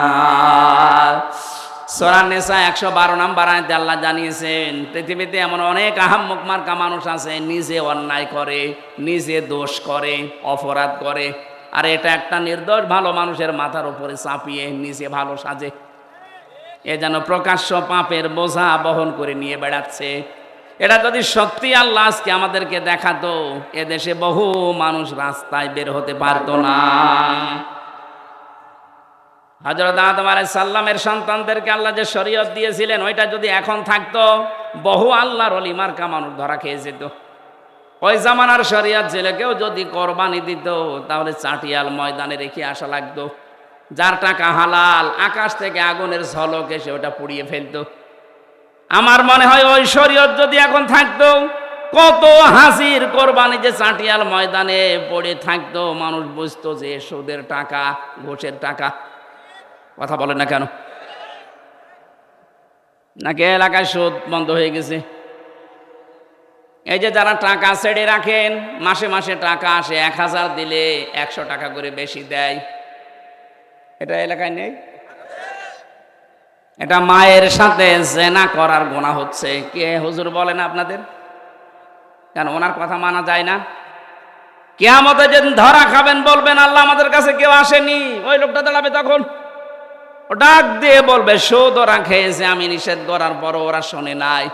সূরা নিসা 112 নম্বর আয়াতে আল্লাহ জানিয়েছেন, পৃথিবীতে এমন অনেক আহাম্মক মার্কা মানুষ আছে, নিজে অন্যায় করে, নিজে দোষ করে, অপরাধ করে, আর এটা একটা নির্দোষ ভালো মানুষের মাথার উপরে চাপিয়ে নিজে ভালো সাজে। এ যেন প্রকাশ্য পাপের বোঝা বহন করে নিয়ে বেড়াচ্ছে। এটা যদি সত্যি আল্লাহ আজকে আমাদেরকে দেখাতো, এদেশে বহু মানুষ রাস্তায় বের হতে পারতো না। হযরত আদম আলাইহিস সালামের সন্তানদেরকে আল্লাহ যে শরীয়ত দিয়েছিলেন, ওইটা যদি এখন থাকতো, বহু আল্লাহর ওলি মার্কা মানুষ ধরা খেয়ে যেত। ওই জামানার শরীয়ত ছিল, কেউ যদি কোরবানি দিত তাহলে চাটিয়াল ময়দানে রেখে আসা লাগতো। যার টাকা হালাল, আকাশ থেকে আগুনের ঝলক এসে ওটা পুড়িয়ে ফেলতো। আমার মনে হয় ওই শরীয়ত যদি এখন থাকতো, কত হাসির কোরবানি যে চাটিয়াল ময়দানে পড়ে থাকতো, মানুষ বুঝতো যে সুদের টাকা, ঘুষের টাকা। কথা বলে না কেন? নাকি এলাকায় সুদ বন্ধ হয়ে গেছে? এই যে যারা টাকা ছেড়ে রাখেন, মাসে মাসে টাকা আসে, 1000 দিলে 100 টাকা করে বেশি দেয়, এটা এলাকায় নেই? এটা মায়ের সাথে জেনা করার গুনাহ হচ্ছে। কে হুজুর বলেন আপনাদের? কেন ওনার কথা মানা যায় না? কিয়ামতে যেদিন ধরা খাবেন, বলবেন আল্লাহ আমাদের কাছে কেউ আসেনি, ওই লোকটা দাঁড়াবে তখন, ও ডাক দিয়ে বলবে সুদ ওরা খেয়েছে, আমি নিষেধ করার পরও ওরা শোনে নাই।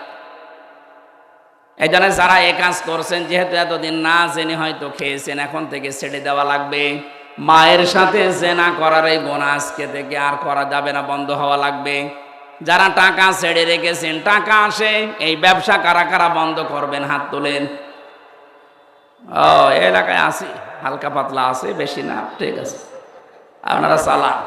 এই জন্য যারা এ কাজ করছেন, যেহেতু এতদিন না জেনে হয়তো খেয়েছেন, এখন থেকে ছেড়ে দেওয়া লাগবে। মায়ের সাথে জেনা করার এই গুনাহ আজকে থেকে আর করা যাবে না, বন্ধ হওয়া লাগবে। যারা টাকা ছেড়ে রেখেছেন, টাকা আসে, এই ব্যবসা কারা কারা বন্ধ করবেন? হাত তোলেন। ও এলাকায় আছে, হালকা পাতলা আছে, বেশি না, ঠিক আছে, আপনারা চালান।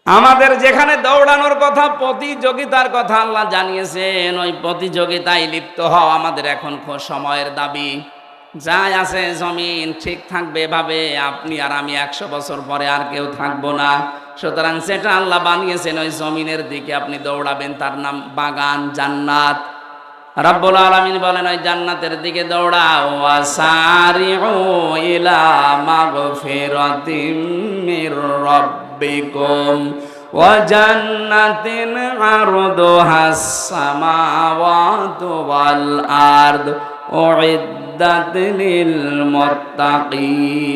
আমাদের যেখানে দৌড়ানোর কথা, প্রতিযোগিতার কথা আল্লাহ জানিয়েছেন, ওই প্রতিযোগিতায় লিপ্ত হওয়া আমাদের এখন সময়ের দাবি। যাই আছে জমিন ঠিক থাকবে এভাবে, আপনি আর আমি 100 বছর পরে আর কেউ থাকবো না। সুতরাং যেটা আল্লাহ বানিয়েছেন ওই জমিনের দিকে আপনি দৌড়াবেন, তার নাম বাগান, জান্নাত। রব্বুল আলামিন বলেন ওই জান্নাতের দিকে দৌড়াও। ওয়াসারিউ ইলা মাগফিরাতিম মির রাব্বিকুম ওয়া জান্নাতিন আরদুহাস সামাওয়াতু ওয়াল আরদ উইদ্দাত লিল মুত্তাকিন।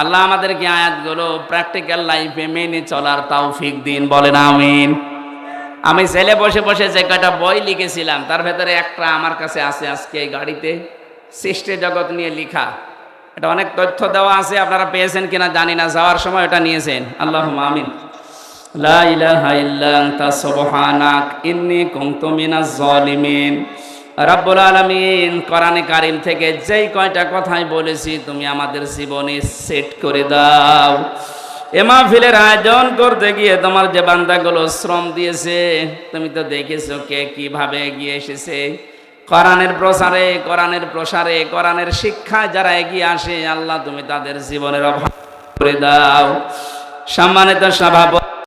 আল্লাহ আমাদেরকে আয়াতগুলো প্র্যাকটিক্যাল লাইফে মেনে চলার তৌফিক দিন, বলেন আমিন। আমি ছেলে বসে বসে যে কয়টা বই লিখেছিলাম, তার ভেতরে একটা আমার কাছে আছে আজকে এই গাড়িতে, সৃষ্টি জগৎ নিয়ে লেখা। এটা অনেক তথ্য দেওয়া আছে, আপনারা পেয়েছেন কিনা জানি না, যাওয়ার সময় এটা নিয়েছেন। আল্লাহুম্মা আমিন। লা ইলাহা ইল্লা আনতা সুবহানাক ইন্নী কুনতু মিনাজ জালিমিন। রব্বুল আলামিন কোরআনে কারীম থেকে যেই কয়টা কথাই বলেছি, তুমি আমাদের জীবনে সেট করে দাও। এ মাহফিলের আয়োজন করতে গিয়ে তোমার যে বান্দাগুলো শ্রম দিয়েছে, তুমি তো দেখেছো কে কিভাবে এগিয়ে এসেছে। কোরআনের প্রসারে, কোরআনের প্রসারে, কোরআনের শিক্ষায় যারা এগিয়ে আসে, আল্লাহ তুমি তাদের জীবনের অভাব করে দাও। সম্মানিত সভাপতি।